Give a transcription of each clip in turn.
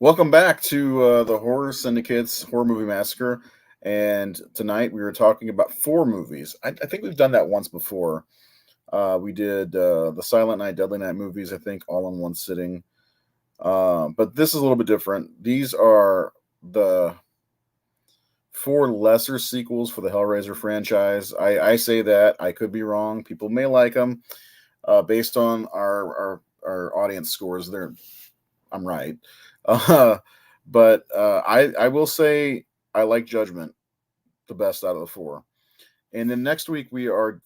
Welcome back to the Horror Syndicate's Horror Movie Massacre. And tonight we were talking about four movies. I think we've done that once before. We did the Silent Night, Deadly Night movies, I think, all in one sitting. But this is a little bit different. These are the four lesser sequels for the Hellraiser franchise. I say that. I could be wrong. People may like them. Based on our audience scores, I'm right. But I will say I like Judgment the best out of the four. And then next week we are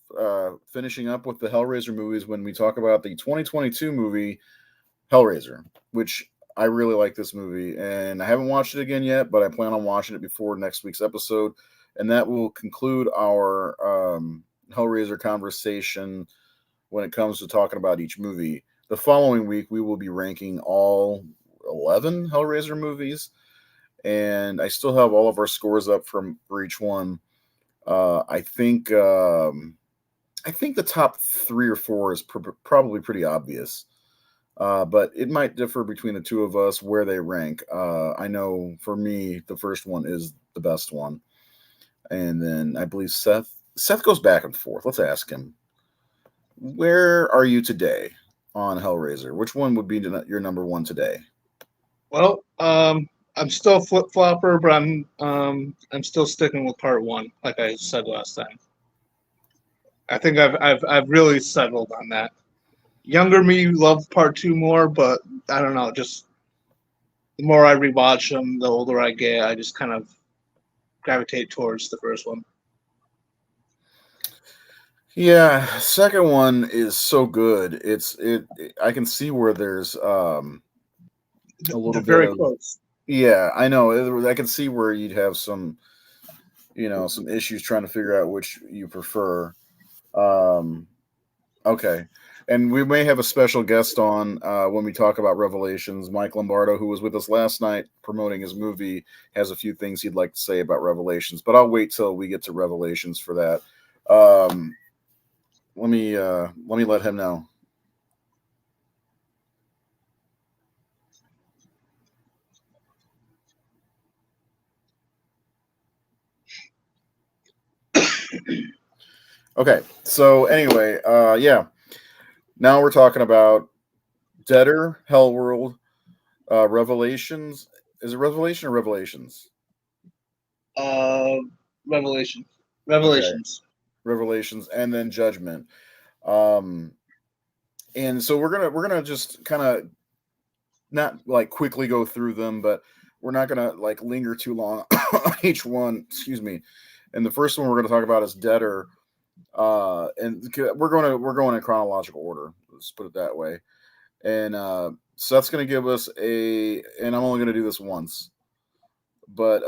finishing up with the Hellraiser movies when we talk about the 2022 movie Hellraiser, which I really like this movie. And I haven't watched it again yet, but I plan on watching it before next week's episode. And that will conclude our Hellraiser conversation when it comes to talking about each movie. The following week, we will be ranking all 11 Hellraiser movies, and I still have all of our scores up for each one. I think the top three or four is probably pretty obvious, but it might differ between the two of us where they rank. I know for me, the first one is the best one, and then I believe Seth goes back and forth. Let's ask him, where are you today on Hellraiser? Which one would be your number one today? Well, I'm still flip flopper, but I'm still sticking with part one, like I said last time. I think I've really settled on that. Younger me loved part two more, but I don't know. Just the more I rewatch them, the older I get, I just kind of gravitate towards the first one. Yeah, second one is so good. I can see where there's a little They're bit very of close. yeah, I know. I can see where you'd have some some issues trying to figure out which you prefer. Um, okay, and we may have a special guest on when we talk about Revelations. Mike Lombardo, who was with us last night promoting his movie, has a few things he'd like to say about Revelations, but I'll wait till we get to Revelations for that. Let me let him know. Okay, so anyway, yeah. Now we're talking about Deader, Hellworld, Revelations. Is it Revelation or Revelations? Uh, Revelation, Okay, Revelations. Revelations, and then Judgment. Um, and so we're gonna just kind of not like quickly go through them, but we're not gonna like linger too long on each one. Excuse me. And the first one we're gonna talk about is Deader. And we're going in chronological order. Let's put it that way. And Seth's going to give us and I'm only going to do this once, but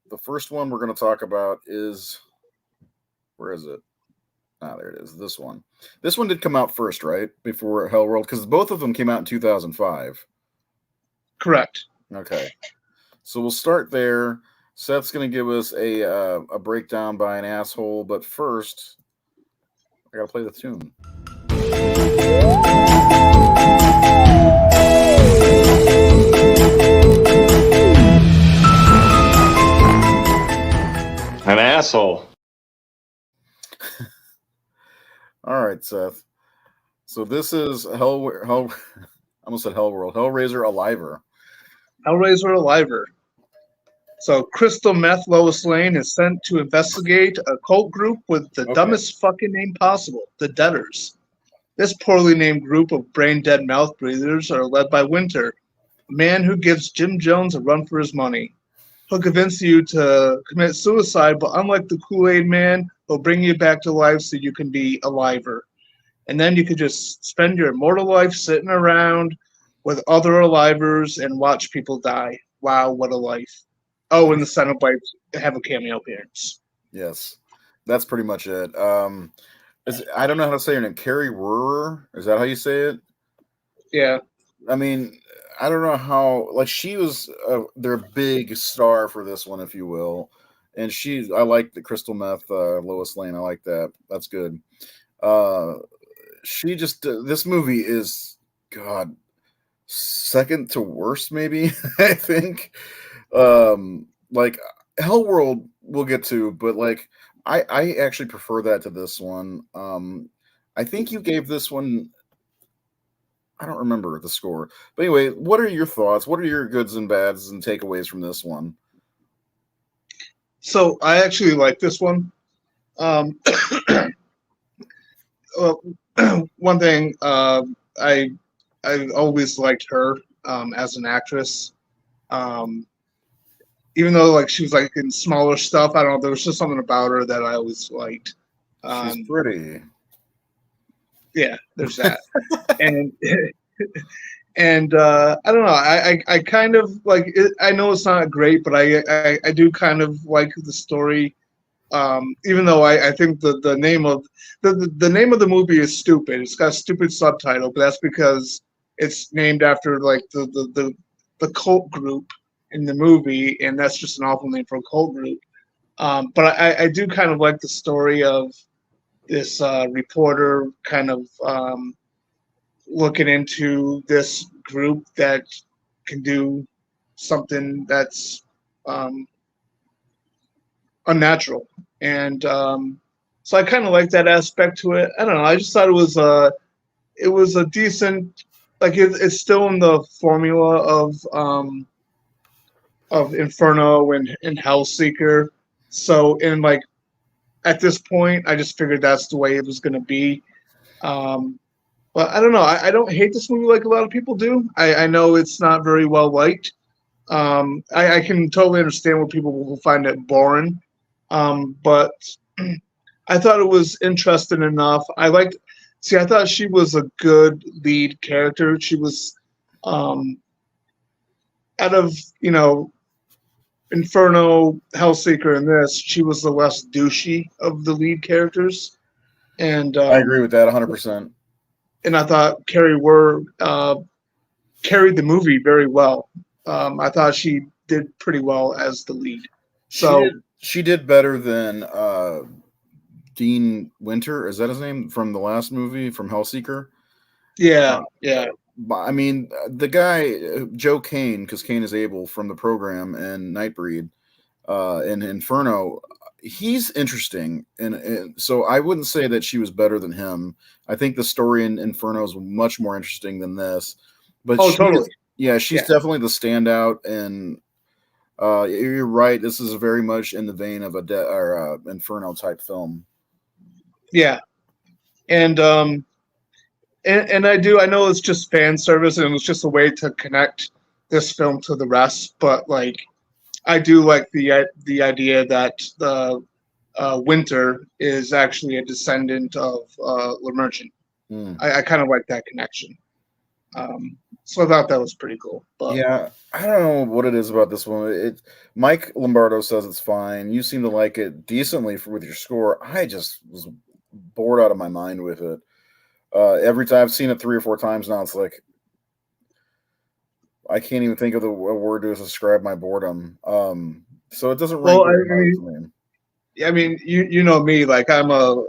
the first one we're going to talk about is, where is it? Ah, there it is. This one. This one did come out first, right? Before Hellworld, because both of them came out in 2005. Correct. Okay. So we'll start there. Seth's going to give us a breakdown by an asshole, but first, I got to play the tune. An asshole. All right, Seth. So this is I almost said Hellworld. Hellraiser Aliver. Hellraiser Aliver. So crystal meth Lois Lane is sent to investigate a cult group with the dumbest fucking name possible, the Deaders. This poorly named group of brain-dead mouth breathers are led by Winter, a man who gives Jim Jones a run for his money. He'll convince you to commit suicide, but unlike the Kool-Aid Man, he'll bring you back to life so you can be aliver. And then you could just spend your immortal life sitting around with other alivers and watch people die. Wow, what a life. Oh, and the Cenobites have a cameo appearance. Yes, that's pretty much it. I don't know how to say her name. Carrie Ruhr? Is that how you say it? Yeah. I mean, I don't know how. Like, she was their big star for this one, if you will. And I like the crystal meth Lois Lane. I like that. That's good. She just this movie is God second to worst, maybe. I think. Like Hellworld, we'll get to, but like I actually prefer that to this one. I think you gave this one. I don't remember the score, but anyway, what are your thoughts? What are your goods and bads and takeaways from this one? So I actually like this one. Um, well, one thing I always liked her as an actress. Um, Even though like she was like in smaller stuff, I don't know. There was just something about her that I always liked. She's Um, pretty. yeah, there's that, and and I don't know. I kind of like. I know it's not great, but I do kind of like the story. Even though I think the name of the name of the movie is stupid. It's got a stupid subtitle, but that's because it's named after like the cult group in the movie, and that's just an awful name for a cult group. But I do kind of like the story of this reporter kind of looking into this group that can do something that's um, unnatural, and so I kind of like that aspect to it. I don't know. I just thought it was a decent, like it's still in the formula of Inferno and Hellseeker. So in like at this point, I just figured that's the way it was going to be. Um, but I don't know. I don't hate this movie like a lot of people do. I know it's not very well liked. I can totally understand where people will find it boring. But I thought it was interesting enough. I thought she was a good lead character. She was, um, out of, Inferno, Hellseeker, and this, she was the less douchey of the lead characters. And I agree with that 100%. and I thought carried the movie very well. I thought she did pretty well as the lead. So She did better than Dean Winter. Is that his name from the last movie from Hellseeker? yeah, yeah, I mean, the guy Joe Kane, because Kane is able from the program and Nightbreed in Inferno. He's interesting, and so I wouldn't say that she was better than him. I think the story in Inferno is much more interesting than this. But oh, totally, yeah, she's definitely the standout, and you're right. This is very much in the vein of a Inferno type film. yeah, and and I know it's just fan service and it was just a way to connect this film to the rest, but like I do like the idea that the Winter is actually a descendant of Lemergent. Mm. I kind of like that connection. So I thought that was pretty cool. But Yeah, I don't know what it is about this one. Mike Lombardo says it's fine. You seem to like it decently with your score. I just was bored out of my mind with it. Every time I've seen it 3 or 4 times now, it's like I can't even think of a word to describe my boredom. So it doesn't rank very high for me. I mean, you know me, like I'm a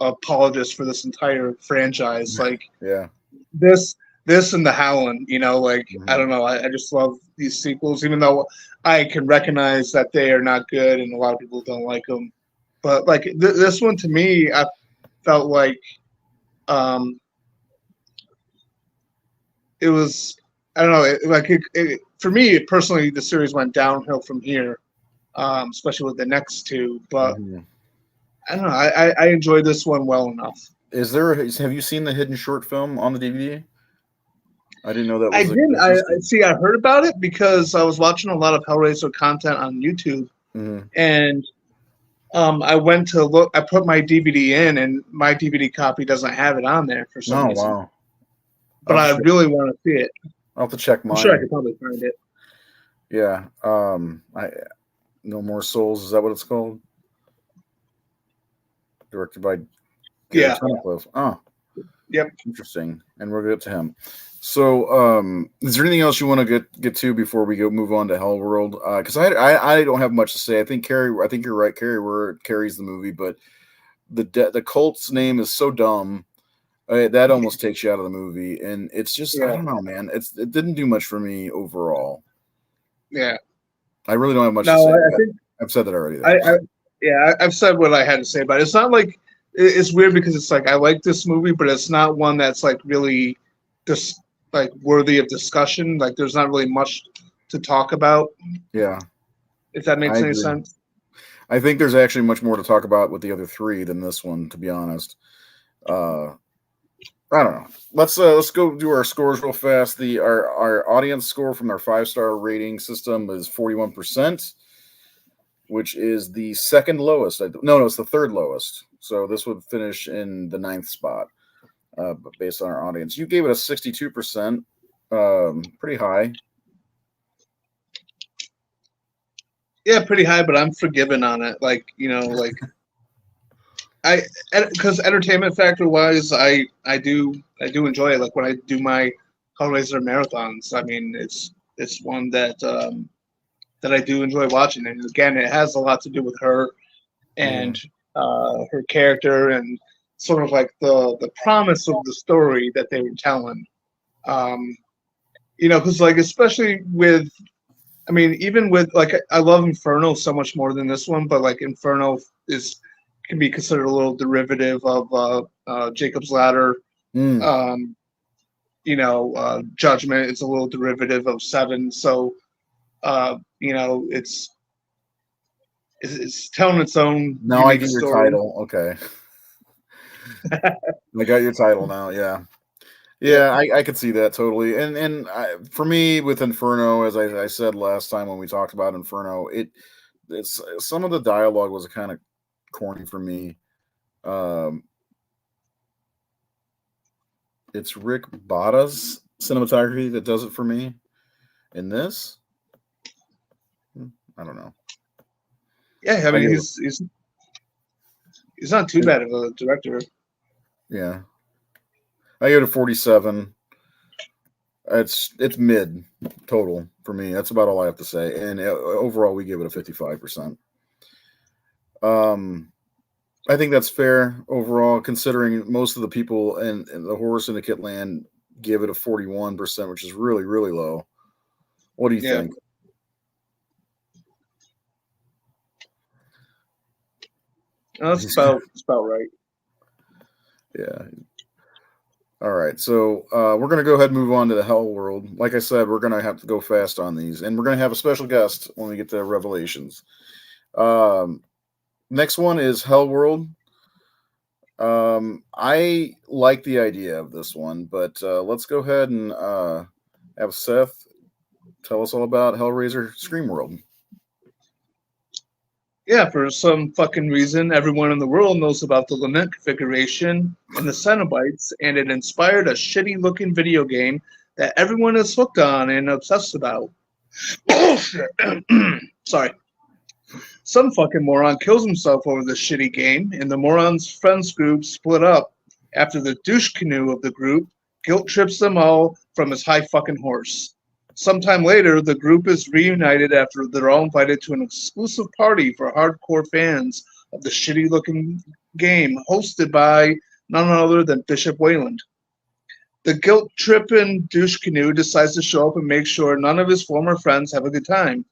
apologist for this entire franchise. Like Yeah. this and the Howling, like I Mhm. don't know, I just love these sequels, even though I can recognize that they are not good and a lot of people don't like them. But like this one to me, I felt like um, it was, I don't know, for me personally, the series went downhill from here, especially with the next two. But Mhm. I don't know, I enjoyed this one well enough. Have you seen the hidden short film on the DVD? I didn't know that I was didn't. I existed. see. I heard about it because I was watching a lot of Hellraiser content on YouTube, Mhm. and I went to look. I put my DVD in, and my DVD copy doesn't have it on there for some Oh reason. wow! But I really want to see it. I'll have to check I'm sure I mine. could probably find it. Yeah. I No More Souls. Is that what it's called? Directed by Gary Yeah. Tunnicliffe. Oh, Yep. interesting. And we'll get to him. So, is there anything else you want to get to before we move on to Hellworld? Because I don't have much to say. I think you're right. Carrie carries the movie, but the cult's name is so dumb. That almost takes you out of the movie, and it's just I Yeah, don't know, man. It didn't do much for me overall. yeah. I really don't have much to No, say I about it. think I've said that already, I, though. I yeah, I've said what I had to say about it. It's not like it's weird because it's like I like this movie, but it's not one that's like really just like worthy of discussion. Like there's not really much to talk about, Yeah, if that I makes any agree. sense. I think there's actually much more to talk about with the other three than this one, to be honest. Uh, I don't know. Let's go do our scores real fast. Our audience score from our 5-star rating system is 41%, which is the second lowest. No, it's the third lowest. So this would finish in the ninth spot, but based on our audience. You gave it a 62%, pretty high. Yeah, pretty high, but I'm forgiven on it. Like like I because entertainment factor wise, I do enjoy it. Like when I do my Hellraiser marathons, I mean it's one that I do enjoy watching. And again, it has a lot to do with her Yeah. and her character and sort of like the promise of the story that they were telling. Um, because like especially with, I mean, even with like I love Inferno so much more than this one, but like Inferno is can be considered a little derivative of Jacob's Ladder. Mm. Um, Judgment is a little derivative of Seven. So it's telling its own Now I unique get your story. title. Okay. I got your title now. Yeah. Yep. Yeah, I could see that totally. For me with Inferno, as I said last time when we talked about Inferno, it's some of the dialogue was kind of corny for me. Um, it's Rick Botta's cinematography that does it for me. In this, I don't know. Yeah, I I mean give he's not too it, bad of a director. yeah, I give it a 47. It's mid total for me. That's about all I have to say. And overall, we give it a 55%. Um, I think that's fair overall, considering most of the people in the horror syndicate land give it a 41%, which is really, really low. What do you Yeah, think? no, that's about right. Yeah. All right. So we're going to go ahead and move on to the Hell World. Like I said, we're going to have to go fast on these, and we're going to have a special guest when we get to Revelations. Um, next one is Hell World. I like the idea of this one, but let's go ahead and have Seth tell us all about Hellraiser Scream World. Yeah, for some fucking reason, everyone in the world knows about the lament configuration and the Cenobites, and it inspired a shitty-looking video game that everyone is hooked on and obsessed about. Bullshit. Sorry. Some fucking moron kills himself over this shitty game, and the moron's friends group split up after the douche canoe of the group guilt trips them all from his high fucking horse. Sometime later, the group is reunited after they're all invited to an exclusive party for hardcore fans of the shitty looking game hosted by none other than Bishop Wayland. The guilt tripping douche canoe decides to show up and make sure none of his former friends have a good time.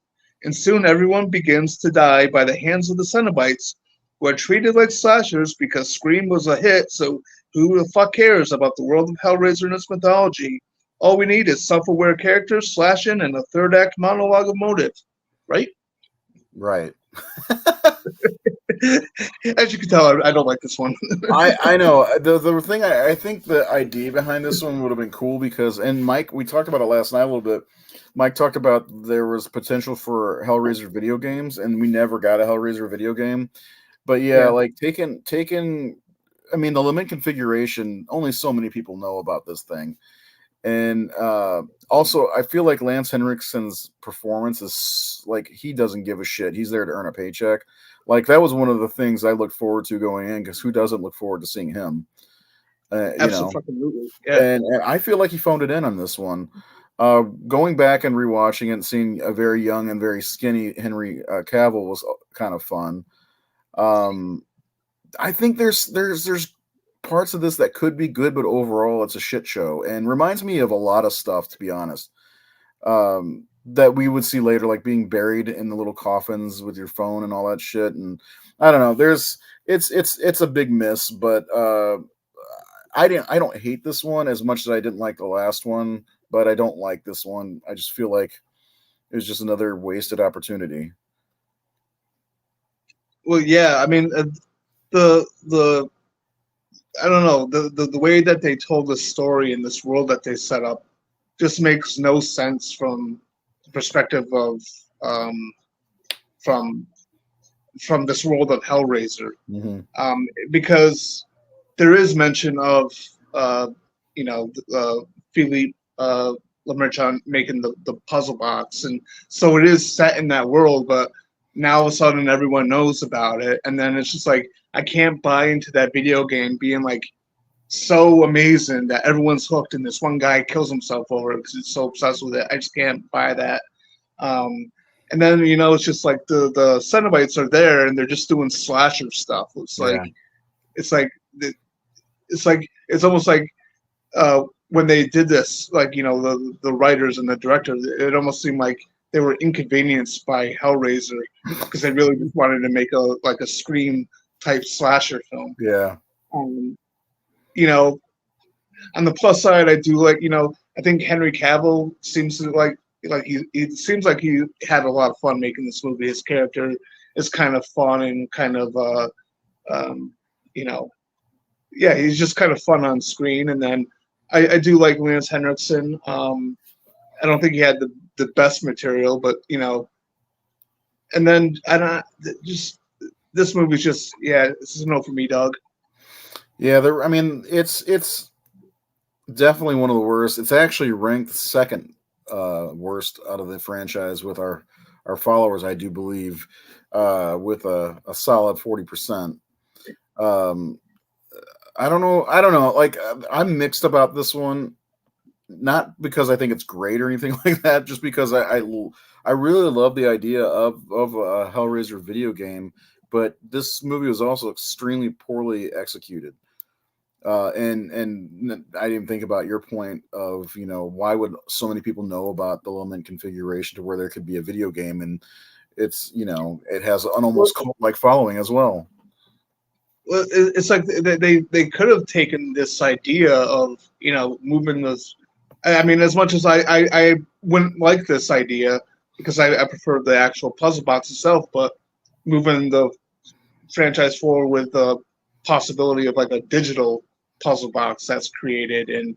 And soon everyone begins to die by the hands of the Cenobites, who are treated like slashers because Scream was a hit, so who the fuck cares about the world of Hellraiser and its mythology? All we need is self-aware characters, slashing, and a third act monologue of motive. Right? Right. As you can tell, I don't like this one. I know the thing. I think the idea behind this one would have been cool because, and Mike, we talked about it last night a little bit. Mike talked about there was potential for Hellraiser video games, and we never got a Hellraiser video game. But yeah, Yeah. like taking. I mean, the limit configuration. Only so many people know about this thing, and also I feel like Lance Henriksen's performance is like he doesn't give a shit. He's there to earn a paycheck. Like that was one of the things I looked forward to going in because who doesn't look forward to seeing him? You know, Absolutely. Yeah. and I feel like he phoned it in on this one. Going back and rewatching it and seeing a very young and very skinny Henry Cavill was kind of fun. I think there's parts of this that could be good, but overall it's a shit show, and reminds me of a lot of stuff, to be honest. That we would see later, like being buried in the little coffins with your phone and all that shit. And I don't know. It's a big miss, but I don't hate this one as much as I didn't like the last one, but I don't like this one. I just feel like it was just another wasted opportunity. Well, yeah, I mean, the I don't know, the way that they told the story in this world that they set up just makes no sense from the perspective of um, from from this world of Hellraiser, Mm-hmm. because there is mention of you know Philippe Lemerchant making the puzzle box, and so it is set in that world, but now all of a sudden everyone knows about it, and then it's just like I can't buy into that video game being like so amazing that everyone's hooked and this one guy kills himself over it because he's so obsessed with it. I just can't buy that. Um, and then it's just like the Cenobites are there and they're just doing slasher stuff. Yeah. It's like it's almost like when they did this, like the writers and the director, it almost seemed like they were inconvenienced by Hellraiser because they really just wanted to make a Scream type slasher film. Yeah. Um, you know, on the plus side, I do like, I think Henry Cavill seems to like he seems like he had a lot of fun making this movie. His character is kind of fun and kind of um, you know, yeah, he's just kind of fun on screen. And then I do like Lance Henriksen. I don't think he had the best material, but and then I don't just this movie's just this is a no for me, dog. Yeah, I mean, it's definitely one of the worst. It's actually ranked second worst out of the franchise with our followers, I do believe, with a solid 40%. I don't know. Like, I'm mixed about this one, not because I think it's great or anything like that, just because I really love the idea of a Hellraiser video game, but this movie was also extremely poorly executed. And I didn't think about your point of why would so many people know about the Lament configuration to where there could be a video game, and it's it has an almost cult like following as well. Well, it's like they could have taken this idea of moving this. I mean, as much as I wouldn't like this idea because I prefer the actual puzzle box itself, but moving the franchise forward with the possibility of like a digital puzzle box that's created, and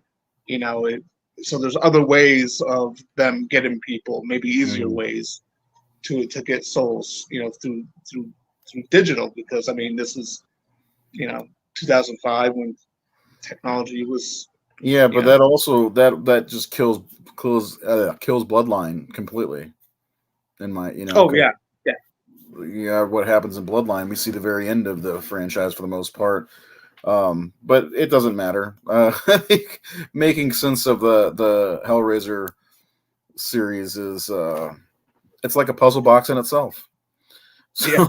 so there's other ways of them getting people, maybe easier ways to get souls, through digital, because I mean this is 2005 when technology was. Yeah, but that also that just kills Bloodline completely. In my Oh yeah, yeah. Yeah, what happens in Bloodline, we see the very end of the franchise for the most part. But it doesn't matter. I think making sense of the Hellraiser series is it's like a puzzle box in itself. So yeah.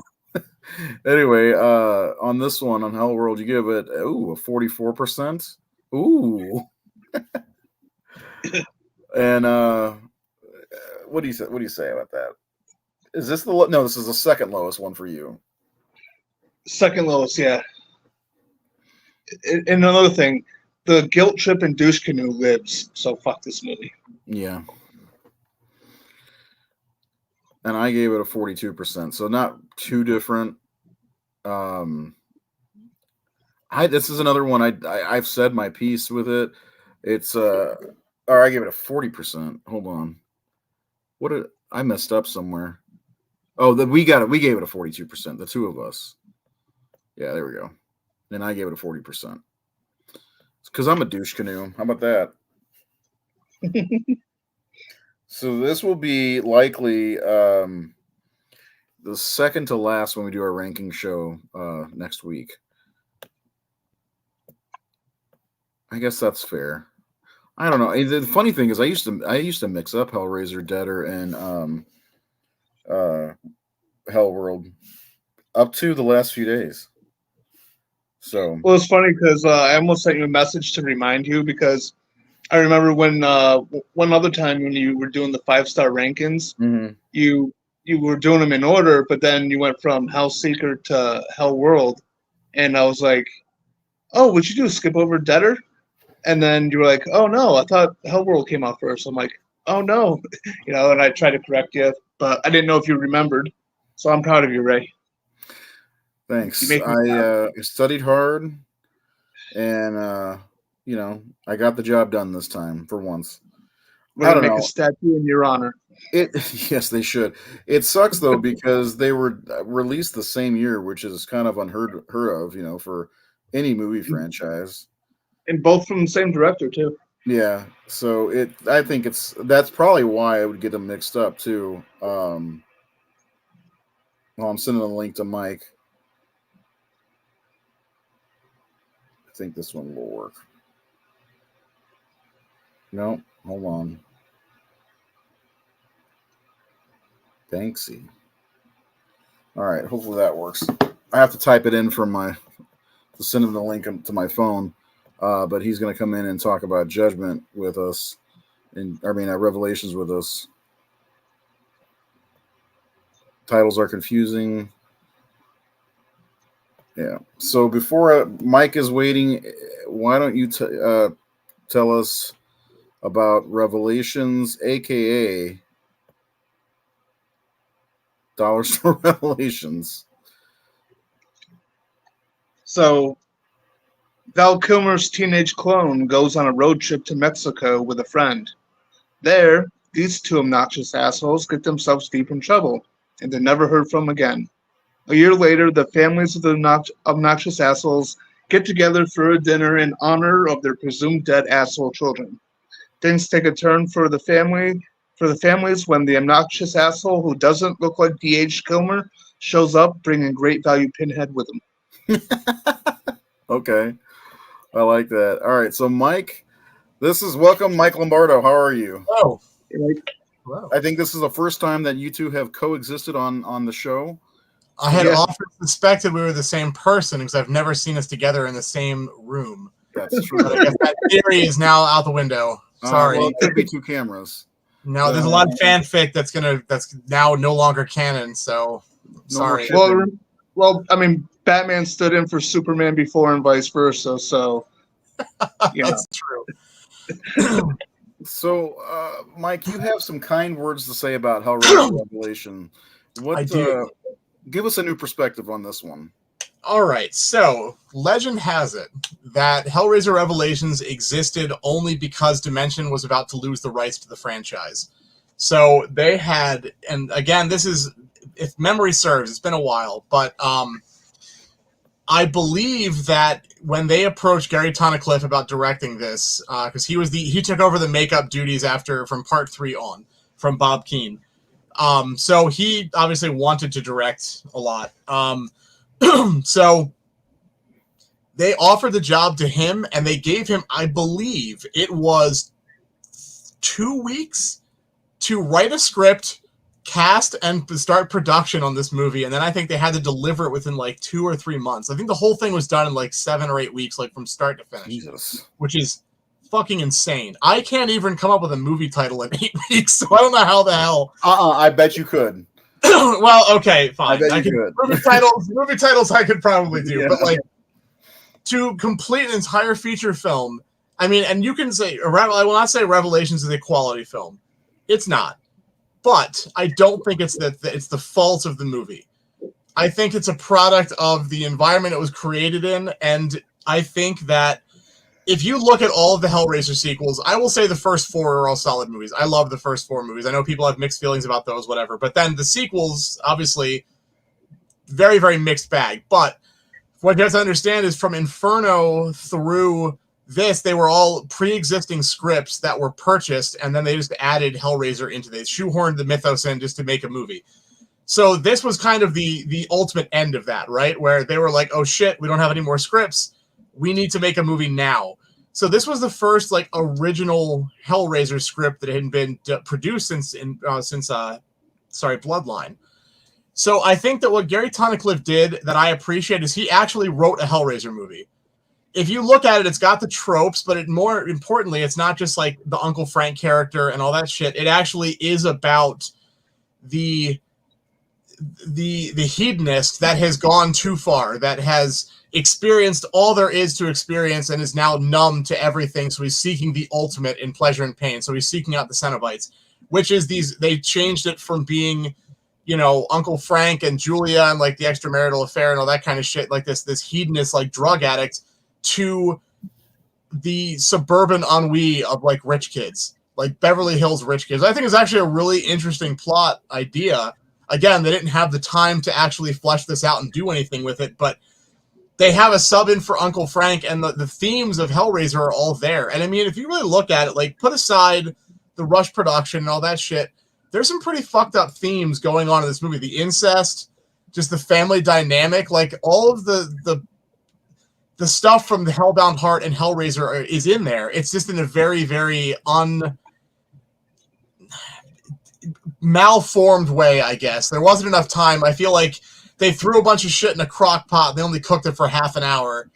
Anyway, on this one on Hellworld, you give it a 44%. Ooh. And what do you say? What do you say about that? Is this no? This is the second lowest one for you. Second lowest, yeah. And another thing, the guilt trip and douche canoe lives. So fuck this movie. Yeah. And I gave it a 42%, so not too different. This is another one I've said my piece with it. It's or I gave it a 40%. Hold on, I messed up somewhere? Oh, we gave it a 42%. The two of us. Yeah, there we go. And I gave it a 40%. It's because I'm a douche canoe. How about that? So this will be likely the second to last when we do our ranking show next week. I guess that's fair. I don't know. The funny thing is, I used to mix up Hellraiser, Deader, and Hellworld up to the last few days. So, Well, it's funny because I almost sent you a message to remind you because I remember when one other time when you were doing the 5-star rankings, mhm. you were doing them in order, but then you went from Hellseeker to Hellworld, and I was like, "Oh, would you do skip over Deader?" And then you were like, "Oh no, I thought Hellworld came out first." I'm like, "Oh no," and I tried to correct you, but I didn't know if you remembered. So I'm proud of you, Ray. You Thanks. make me proud. I studied hard, and I got the job done this time for once. We're I gonna don't make a know. statue in your honor. It yes, they should. It sucks though because they were released the same year, which is kind of unheard of, for any movie franchise. And both from the same director too. Yeah, so I think that's probably why I would get them mixed up too. Well, I'm sending a link to Mike. I think this one will work. No, hold on. Banksy. All right, hopefully that works. I have to type it in to send him the link to my phone. But he's going to come in and talk about Judgment with us, Revelations with us. Titles are confusing. Yeah. So before Mike is waiting, why don't you tell us about Revelations, aka Dollar Store Revelations? So Val Kilmer's teenage clone goes on a road trip to Mexico with a friend. There, these two obnoxious assholes get themselves deep in trouble, and they're never heard from again. A year later, the families of the obnoxious assholes get together for a dinner in honor of their presumed dead asshole children. Things take a turn for the families when the obnoxious asshole who doesn't look like D.H. Kilmer shows up, bringing great value Pinhead with him. Okay, I like that. All right, so Mike, welcome, Mike Lombardo. How are you? Oh, Like, hello. I think this is the first time that you two have coexisted on the show. I had Yeah. often suspected we were the same person because I've never seen us together in the same room. That's true. But I guess that theory is now out the window. Sorry. Well, it could be two cameras. No, there's a lot of fanfic that's now no longer canon. So sorry. Well, I mean, Batman stood in for Superman before and vice versa. So, That's true. So, Mike, you have some kind words to say about Hellraiser Revelation. I do. Give us a new perspective on this one. All right, so legend has it that Hellraiser Revelations existed only because Dimension was about to lose the rights to the franchise. So they had, and again, this is, if memory serves, it's been a while, but I believe that when they approached Gary Tunnicliffe about directing this, because he took over the makeup duties from part 3 on from Bob Keane. So he obviously wanted to direct a lot. So they offered the job to him, and they gave him, I believe, it was 2 weeks to write a script, cast, and start production on this movie. And then I think they had to deliver it within like 2 or 3 months. I think the whole thing was done in like 7 or 8 weeks, like from start to finish. Jesus. Which is fucking insane. I can't even come up with a movie title in 8 weeks, so I don't know how the hell. I bet you could. Well, okay, fine. I bet you could. Movie titles I could probably do, Yeah. but like to complete an entire feature film, I mean, and you can say, I will not say Revelations is a quality film. It's not. But I don't think it's the fault of the movie. I think it's a product of the environment it was created in, and I think that if you look at all of the Hellraiser sequels, I will say the first 4 are all solid movies. I love the first 4 movies. I know people have mixed feelings about those, whatever. But then the sequels, obviously, very, very mixed bag. But what you have to understand is from Inferno through this, they were all pre-existing scripts that were purchased, and then they just added Hellraiser into this, shoehorned the mythos in just to make a movie. So this was kind of the ultimate end of that, right? Where they were like, oh shit, we don't have any more scripts. We need to make a movie now. So this was the first like original Hellraiser script that had been produced since Bloodline. So I think that what Gary Tunnicliffe did that I appreciate is he actually wrote a Hellraiser movie. If you look at it, it's got the tropes, but more importantly, it's not just like the Uncle Frank character and all that shit. It actually is about the hedonist that has gone too far, that has experienced all there is to experience and is now numb to everything. So he's seeking the ultimate in pleasure and pain. So he's seeking out the Cenobites, which is they changed it from being, Uncle Frank and Julia and like the extramarital affair and all that kind of shit, like this hedonist, like drug addict, to the suburban ennui of like rich kids, like Beverly Hills rich kids. I think it's actually a really interesting plot idea. Again, they didn't have the time to actually flesh this out and do anything with it, but they have a sub in for Uncle Frank, and the themes of Hellraiser are all there. And I mean, if you really look at it, like put aside the rush production and all that shit, there's some pretty fucked up themes going on in this movie. The incest, just the family dynamic, like all of the stuff from the Hellbound Heart and Hellraiser is in there. It's just in a very, very malformed way, I guess. There wasn't enough time. I feel like they threw a bunch of shit in a crock pot and they only cooked it for half an hour.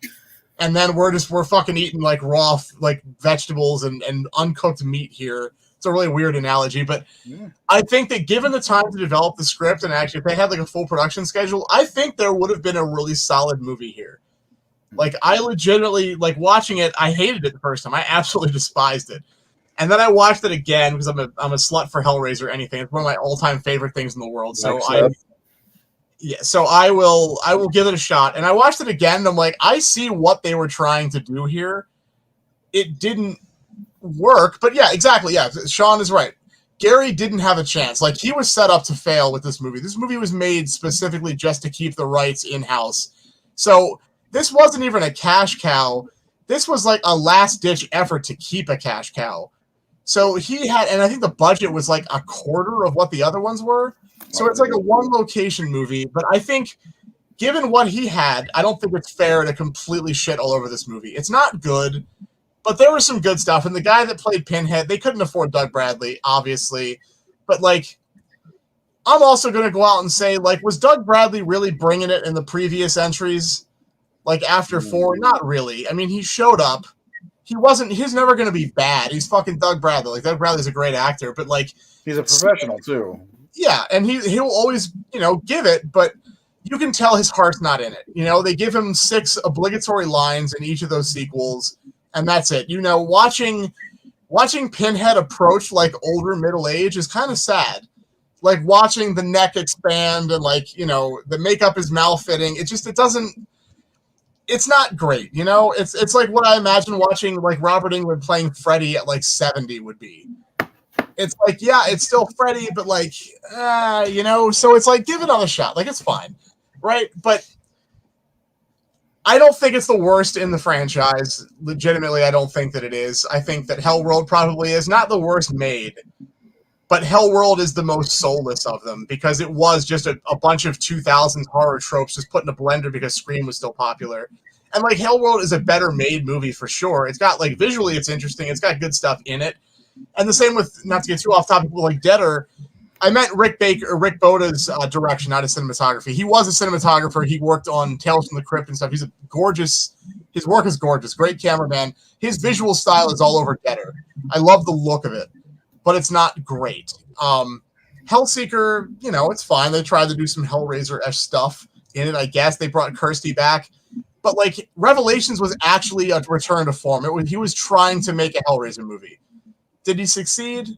And then we're fucking eating like raw like vegetables and uncooked meat here. It's a really weird analogy, but yeah. I think that given the time to develop the script and actually if they had like a full production schedule, I think there would have been a really solid movie here. Like I legitimately, like watching it, I hated it the first time. I absolutely despised it. And then I watched it again because I'm a slut for Hellraiser or anything. It's one of my all-time favorite things in the world. So I will give it a shot. And I watched it again and I'm like, I see what they were trying to do here. It didn't work, but yeah, exactly. Yeah, Sean is right. Gary didn't have a chance. Like he was set up to fail with this movie. This movie was made specifically just to keep the rights in-house. So this wasn't even a cash cow. This was like a last-ditch effort to keep a cash cow. So he had, and I think the budget was like a quarter of what the other ones were. So it's like a one-location movie. But I think, given what he had, I don't think it's fair to completely shit all over this movie. It's not good, but there was some good stuff. And the guy that played Pinhead, they couldn't afford Doug Bradley, obviously. But, like, I'm also going to go out and say, like, was Doug Bradley really bringing it in the previous entries? Like, after 4? Not really. I mean, he showed up. He's never going to be bad. He's fucking Doug Bradley. Like, Doug Bradley's a great actor, but, like... He's a professional, too. Yeah, and he'll always, give it, but you can tell his heart's not in it. They give him 6 obligatory lines in each of those sequels, and that's it. Watching Pinhead approach, like, older middle age is kind of sad. Like, watching the neck expand and, like, the makeup is malfitting. It doesn't... It's not great, It's like what I imagine watching like Robert Englund playing Freddy at like 70 would be. It's like, yeah, it's still Freddy, but like, so it's like, give it another shot. Like, it's fine, right? But I don't think it's the worst in the franchise. Legitimately, I don't think that it is. I think that Hellworld probably is not the worst made, but Hellworld is the most soulless of them because it was just a bunch of 2000s horror tropes just put in a blender because Scream was still popular. And like Hellworld is a better made movie for sure. It's got like visually it's interesting. It's got good stuff in it. And the same with, not to get too off topic, like Deader, I meant Rick Boda's direction, not his cinematography. He was a cinematographer. He worked on Tales from the Crypt and stuff. His work is gorgeous. Great cameraman. His visual style is all over Deader. I love the look of it, but it's not great. Hellseeker, it's fine. They tried to do some Hellraiser-esque stuff in it, I guess. They brought Kirsty back. But, like, Revelations was actually a return to form. He was trying to make a Hellraiser movie. Did he succeed?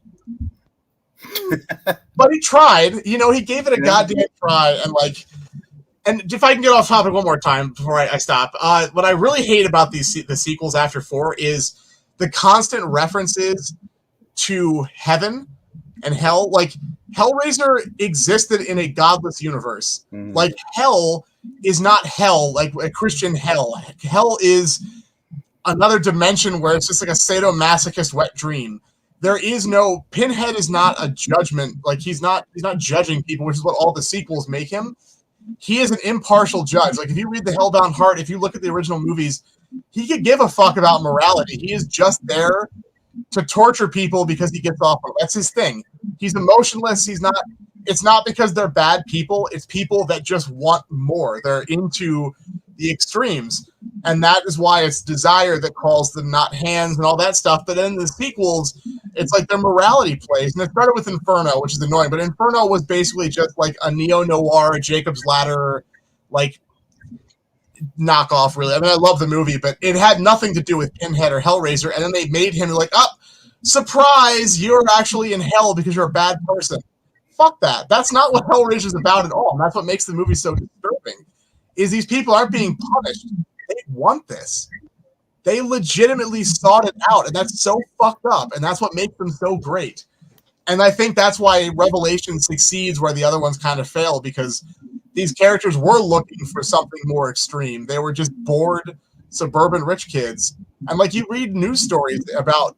But he tried. He gave it a goddamn try. And if I can get off topic one more time before I stop, what I really hate about the sequels after 4 is the constant references to heaven and hell. Like, Hellraiser existed in a godless universe. Mm. Like, hell is not hell, like a Christian hell. Hell is another dimension where it's just like a sadomasochist wet dream. There is no... Pinhead is not a judgment. Like, he's not judging people, which is what all the sequels make him. He is an impartial judge. Like, if you read The Hellbound Heart, if you look at the original movies, he could give a fuck about morality. He is just there to torture people because he gets off. That's his thing. He's emotionless. He's not it's not because they're bad people. It's people that just want more. They're into the extremes. And that is why it's desire that calls them not hands and all that stuff. But in the sequels, it's like their morality plays. And it started with Inferno, which is annoying. But Inferno was basically just like a neo-noir, Jacob's Ladder, like knockoff, really. I mean, I love the movie, but it had nothing to do with Pinhead or Hellraiser. And then they made him like, oh, surprise, you're actually in hell because you're a bad person. Fuck that. That's not what Hellraiser is about at all. And that's what makes the movie so disturbing, is these people aren't being punished. They want this. They legitimately sought it out, and that's so fucked up, and that's what makes them so great. And I think that's why Revelation succeeds where the other ones kind of fail, because these characters were looking for something more extreme. They were just bored suburban rich kids. And like you read news stories about,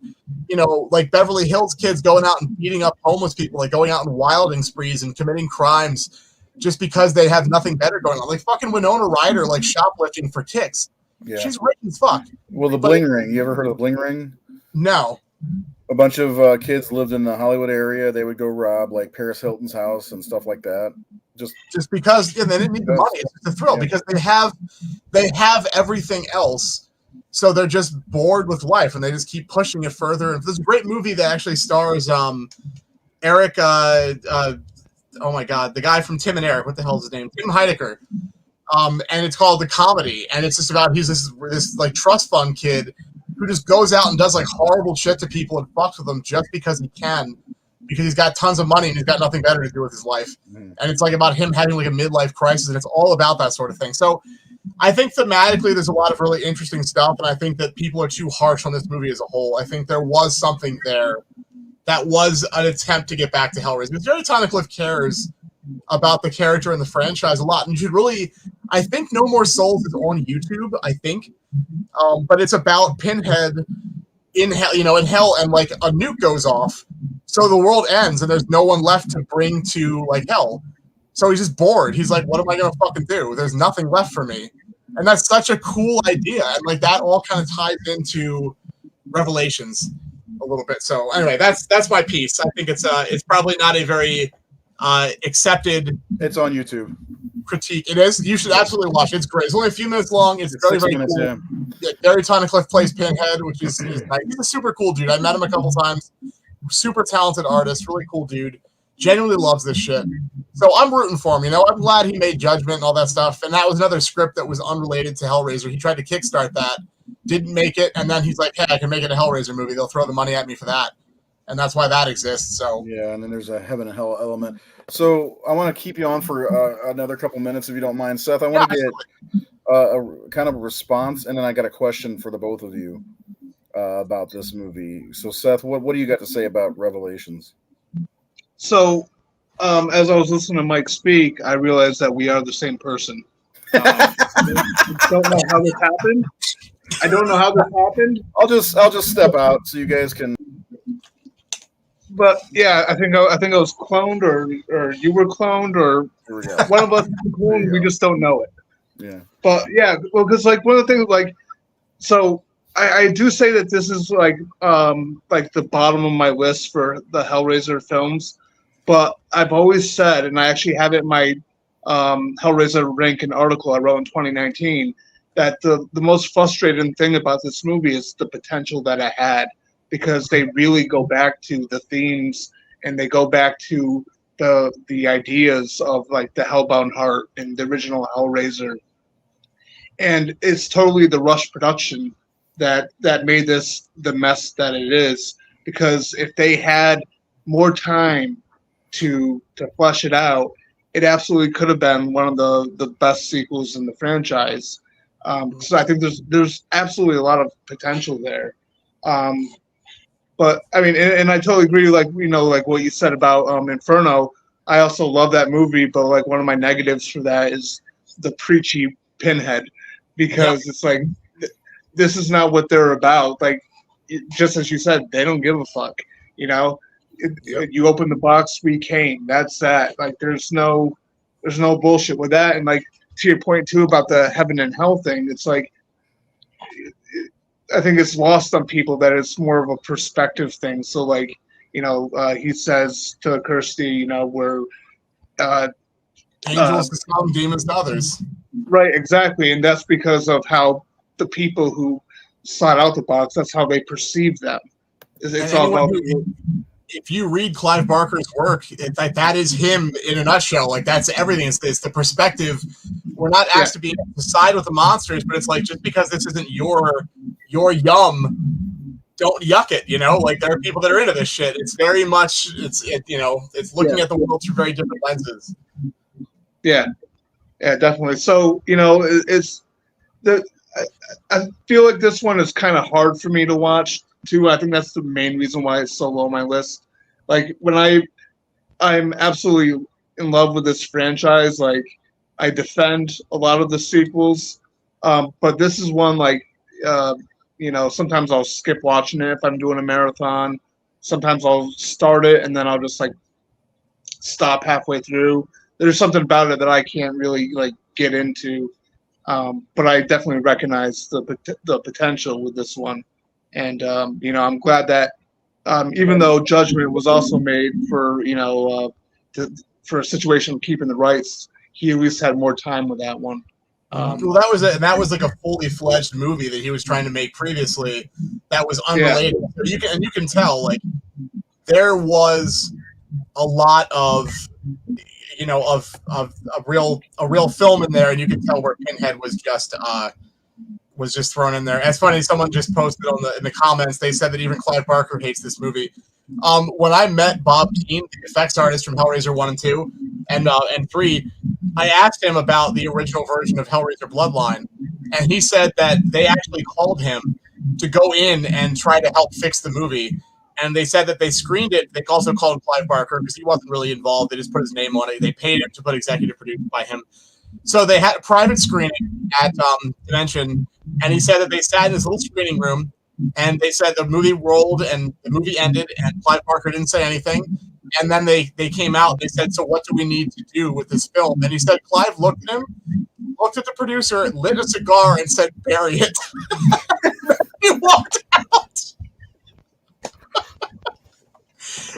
you know, like Beverly Hills kids going out and beating up homeless people, like going out and wilding sprees and committing crimes just because they have nothing better going on. Like fucking Winona Ryder, like shoplifting for kicks. Yeah. She's rich as fuck. Well, the Bling Ring. You ever heard of the Bling Ring? No. A bunch of kids lived in the Hollywood area. They would go rob like Paris Hilton's house and stuff like that. Just because they didn't need the money. It's just a thrill because they have everything else. So they're just bored with life and they just keep pushing it further. And there's a great movie that actually stars Eric oh my god, the guy from Tim and Eric, what the hell is his name? Tim Heidecker. And it's called The Comedy, and it's just about he's this like trust fund kid who just goes out and does like horrible shit to people and fucks with them just because he can, because he's got tons of money and he's got nothing better to do with his life. And it's like about him having like a midlife crisis, and it's all about that sort of thing. So I think thematically there's a lot of really interesting stuff, and I think that people are too harsh on this movie as a whole. I think there was something there that was an attempt to get back to Hellraiser. Because Jerry Tunnicliffe cares about the character and the franchise a lot, and you should really, I think No More Souls is on YouTube, I think, but it's about Pinhead in hell, you know, in hell, and like a nuke goes off, so the world ends, and there's no one left to bring to like hell. So he's just bored. He's like, what am I gonna fucking do? There's nothing left for me, and that's such a cool idea, and like that all kind of ties into Revelations a little bit. So anyway, that's my piece. I think it's probably not a very accepted. It's on YouTube. Critique. It is. You should absolutely watch it. It's great. It's only a few minutes long. It's very, very minutes, cool. Yeah, Gary Tunnicliffe plays Pinhead, which is he's a super cool dude. I met him a couple times. Super talented artist, really cool dude. Genuinely loves this shit. So I'm rooting for him. You know, I'm glad he made Judgment and all that stuff. And that was another script that was unrelated to Hellraiser. He tried to kickstart that, didn't make it, and then he's like, "Hey, I can make it a Hellraiser movie. They'll throw the money at me for that." And that's why that exists. So yeah, and then there's a heaven and hell element. So I want to keep you on for another couple minutes if you don't mind, Seth. I want to get a kind of a response, and then I got a question for the both of you about this movie. So Seth, what do you got to say about Revelations? So, as I was listening to Mike speak, I realized that we are the same person. I don't know how this happened. I don't know how this happened. I'll just step out so you guys can. But yeah, I think I was cloned, or you were cloned, or one of us was cloned. We just don't know it. Yeah. But yeah, well, because like one of the things, like, so I do say that this is like the bottom of my list for the Hellraiser films. But I've always said, and I actually have it in my Hellraiser ranking article I wrote in 2019, that the most frustrating thing about this movie is the potential that it had, because they really go back to the themes and they go back to the ideas of like the Hellbound Heart and the original Hellraiser. And it's totally the rush production that made this the mess that it is, because if they had more time to flesh it out, it absolutely could have been one of the best sequels in the franchise. So I think there's absolutely a lot of potential there. But I mean, and I totally agree. Like, you know, like what you said about Inferno. I also love that movie, but like one of my negatives for that is the preachy Pinhead, because it's like this is not what they're about. Like, just as you said, they don't give a fuck. You know, you open the box, we came. That's that. Like, there's no bullshit with that. And like to your point too about the heaven and hell thing, it's like, I think it's lost on people that it's more of a perspective thing. So like, you know, he says to Kirsty, you know, we're Angels to some, demons to others. Right, exactly, and that's because of how the people who sought out the box, that's how they perceive them. It's all about. If you read Clive Barker's work, that is him in a nutshell. Like that's everything. It's the perspective. We're not asked to be to side with the monsters, but it's like just because this isn't your yum, don't yuck it. You know, like there are people that are into this shit. It's very much it's looking at the world through very different lenses. Yeah, definitely. So it's the. I feel like this one is kind of hard for me to watch too. I think that's the main reason why it's so low on my list. Like when I'm absolutely in love with this franchise. Like I defend a lot of the sequels, but this is one like sometimes I'll skip watching it if I'm doing a marathon. Sometimes I'll start it and then I'll just like stop halfway through. There's something about it that I can't really like get into, but I definitely recognize the potential with this one. And I'm glad that even though Judgment was also made for for a situation of keeping the rights, he at least had more time with that one. Well, that was like a fully fledged movie that he was trying to make previously. That was unrelated. Yeah. So you can tell like there was a lot of a real film in there, and you can tell where Pinhead was just thrown in there. It's funny, someone just posted in the comments, they said that even Clive Barker hates this movie. When I met Bob Keane, the effects artist from Hellraiser 1 and 2 and 3, I asked him about the original version of Hellraiser Bloodline, and he said that they actually called him to go in and try to help fix the movie. And they said that they screened it. They also called Clive Barker because he wasn't really involved. They just put his name on it. They paid him to put executive produced by him. So they had a private screening at Dimension, and he said that they sat in this little screening room, and they said the movie rolled and the movie ended, and Clive Barker didn't say anything. And then they came out. They said, "So what do we need to do with this film?" And he said, Clive looked at him, looked at the producer, lit a cigar, and said, "Bury it." He walked out.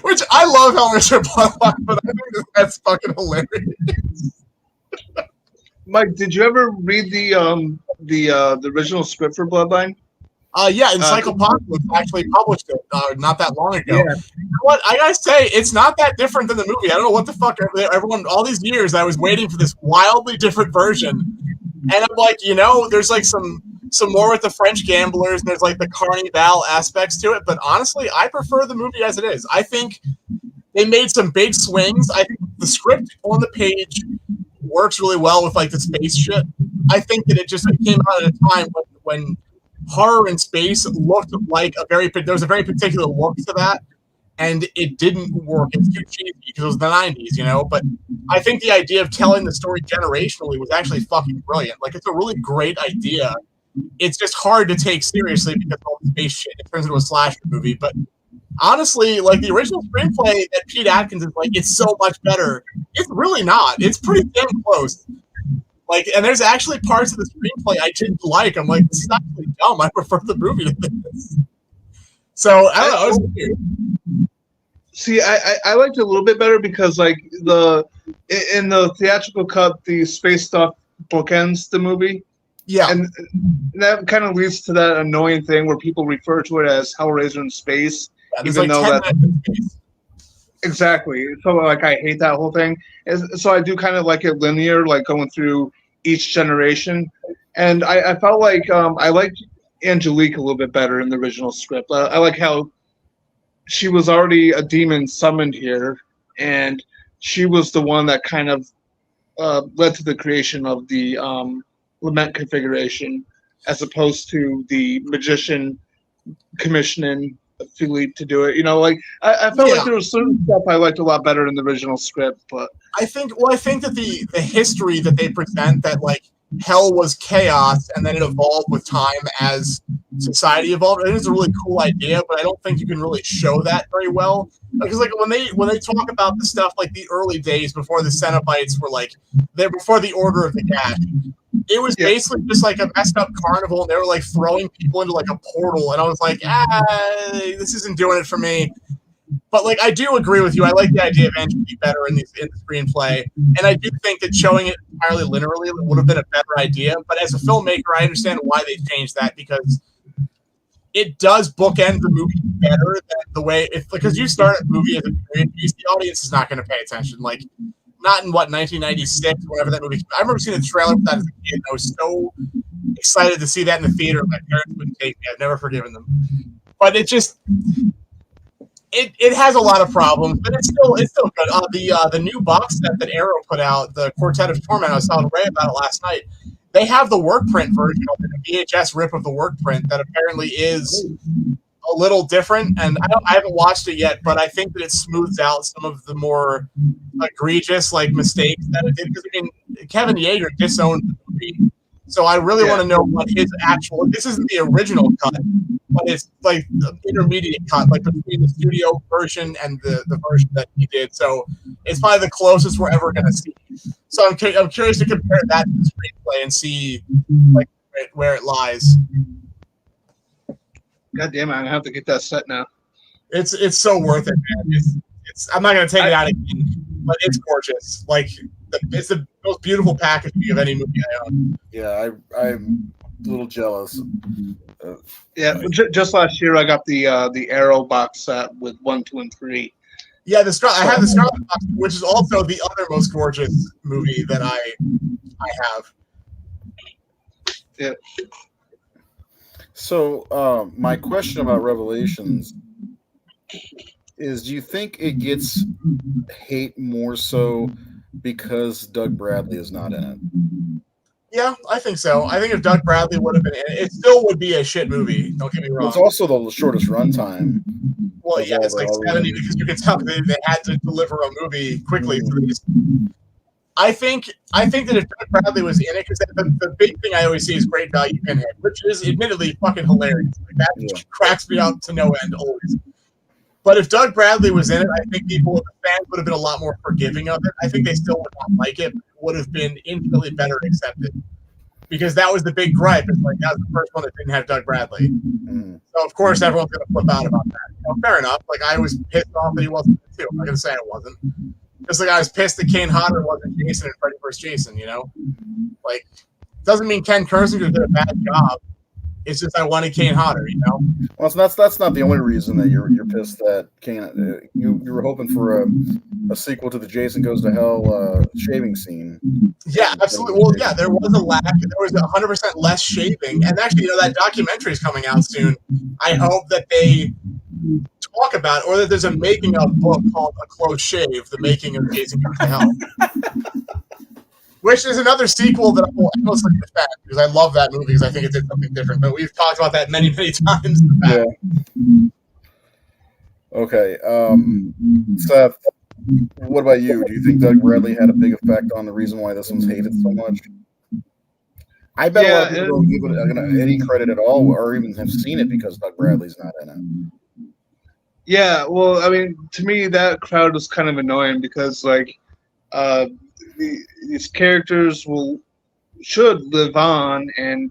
Which I love Hellraiser Bloodline, but I think that's fucking hilarious. Mike, did you ever read the original script for Bloodline? Yeah, Encyclopocalypse actually published it not that long ago. Yeah. You know what? I gotta say, it's not that different than the movie. I don't know what the fuck everyone all these years I was waiting for this wildly different version, and I'm like, there's like some more with the French gamblers, and there's like the Carnival aspects to it. But honestly, I prefer the movie as it is. I think they made some big swings. I think the script on the page works really well with like the space shit. I think that it came out at a time when horror in space looked like there was a very particular look to that, and it didn't work. It's too cheesy because it was the 90s, But I think the idea of telling the story generationally was actually fucking brilliant. Like it's a really great idea. It's just hard to take seriously because of all the space shit. It turns into a slasher movie, but honestly, like the original screenplay that Pete Atkins is like, it's so much better. It's really not. It's pretty damn close. Like, and there's actually parts of the screenplay I didn't like. I'm like, this is actually dumb. I prefer the movie to this. So I don't know. It was weird. See, I liked it a little bit better because like in the theatrical cut, the space stuff bookends the movie. Yeah, and that kind of leads to that annoying thing where people refer to it as Hellraiser in space, even though that's exactly. So like I hate that whole thing. So I do kind of like it linear, like going through each generation. And I felt like I liked Angelique a little bit better in the original script. I like how she was already a demon summoned here, and she was the one that kind of led to the creation of the Lament configuration, as opposed to the magician commissioning Philippe to do it. Like I felt like there was certain stuff I liked a lot better in the original script, but I think that the history that they present, that like hell was chaos and then it evolved with time as society evolved. It is a really cool idea, but I don't think you can really show that very well. Because like when they talk about the stuff like the early days before the Cenobites were like before the Order of the Gash, it was basically just like a messed up carnival, and they were like throwing people into like a portal, and I was like, this isn't doing it for me. But like, I do agree with you. I like the idea of Andrew being better in the screenplay, and I do think that showing it entirely linearly would have been a better idea. But as a filmmaker, I understand why they changed that, because it does bookend the movie better than the way because you start a movie as a period piece, the audience is not going to pay attention. Like, not in 1996, whenever that movie. I remember seeing the trailer for that as a kid, and I was so excited to see that in the theater. My parents wouldn't take me. I've never forgiven them. But it just it has a lot of problems, but it's still good. The new box set that Arrow put out, the Quartet of Torment, I was telling Ray about it last night. They have the work print version of it, a VHS rip of the work print that apparently is a little different. And I haven't watched it yet, but I think that it smooths out some of the more egregious mistakes that it did. Because I mean, Kevin Yeager disowned the movie, so I really want to know what his actual. This isn't the original cut, but it's like the intermediate cut, like between the studio version and the version that he did. So it's probably the closest we're ever going to see. So I'm curious to compare that to the screenplay and see where it lies. God damn it! I have to get that set now. It's so worth it, man. It's I'm not going to take it out again, but it's gorgeous. Like, it's the most beautiful packaging of any movie I own. Yeah, I'm a little jealous. Just last year I got the Arrow box set with 1, 2, and 3. Yeah, I have the Scarlet Box, which is also the other most gorgeous movie that I have. Yeah. So my question about Revelations is: do you think it gets hate more so because Doug Bradley is not in it? Yeah, I think so. I think if Doug Bradley would have been in it, it still would be a shit movie. Don't get me wrong. It's also the shortest runtime. Well, yeah, it's like 70 because you can tell they had to deliver a movie quickly for these. I think that if Doug Bradley was in it, because the big thing I always see is Great Value Pinhead, which is admittedly fucking hilarious. Like, that cracks me up to no end always. But if Doug Bradley was in it, I think the fans would have been a lot more forgiving of it. I think they still would not like it, but it would have been infinitely better accepted. Because that was the big gripe. It's like, that was the first one that didn't have Doug Bradley. Mm-hmm. So, of course, everyone's going to flip out about that. Fair enough. Like, I was pissed off that he wasn't too. I'm not going to say I wasn't. Just like I was pissed that Kane Hodder wasn't Jason and Freddy vs. Jason, Like, doesn't mean Ken Kersinger did a bad job. It's just I wanted Kane Hodder, Well, that's not the only reason that you're pissed that Kane. You were hoping for a sequel to the Jason Goes to Hell shaving scene. Yeah, absolutely. Well, yeah, there was a lack. There was 100% less shaving, and actually, that documentary is coming out soon. I hope that they talk about it, or that there's a making of book called A Close Shave: The Making of Jason Goes to Hell. Which is another sequel that I will endlessly defend, because I love that movie, because I think it did something different. But we've talked about that many, many times in the past. Yeah. Okay. Seth, what about you? Do you think Doug Bradley had a big effect on the reason why this one's hated so much? I bet a lot of people don't give it any credit at all, or even have seen it because Doug Bradley's not in it. Yeah, well, I mean, to me, that crowd was kind of annoying because, these characters should live on and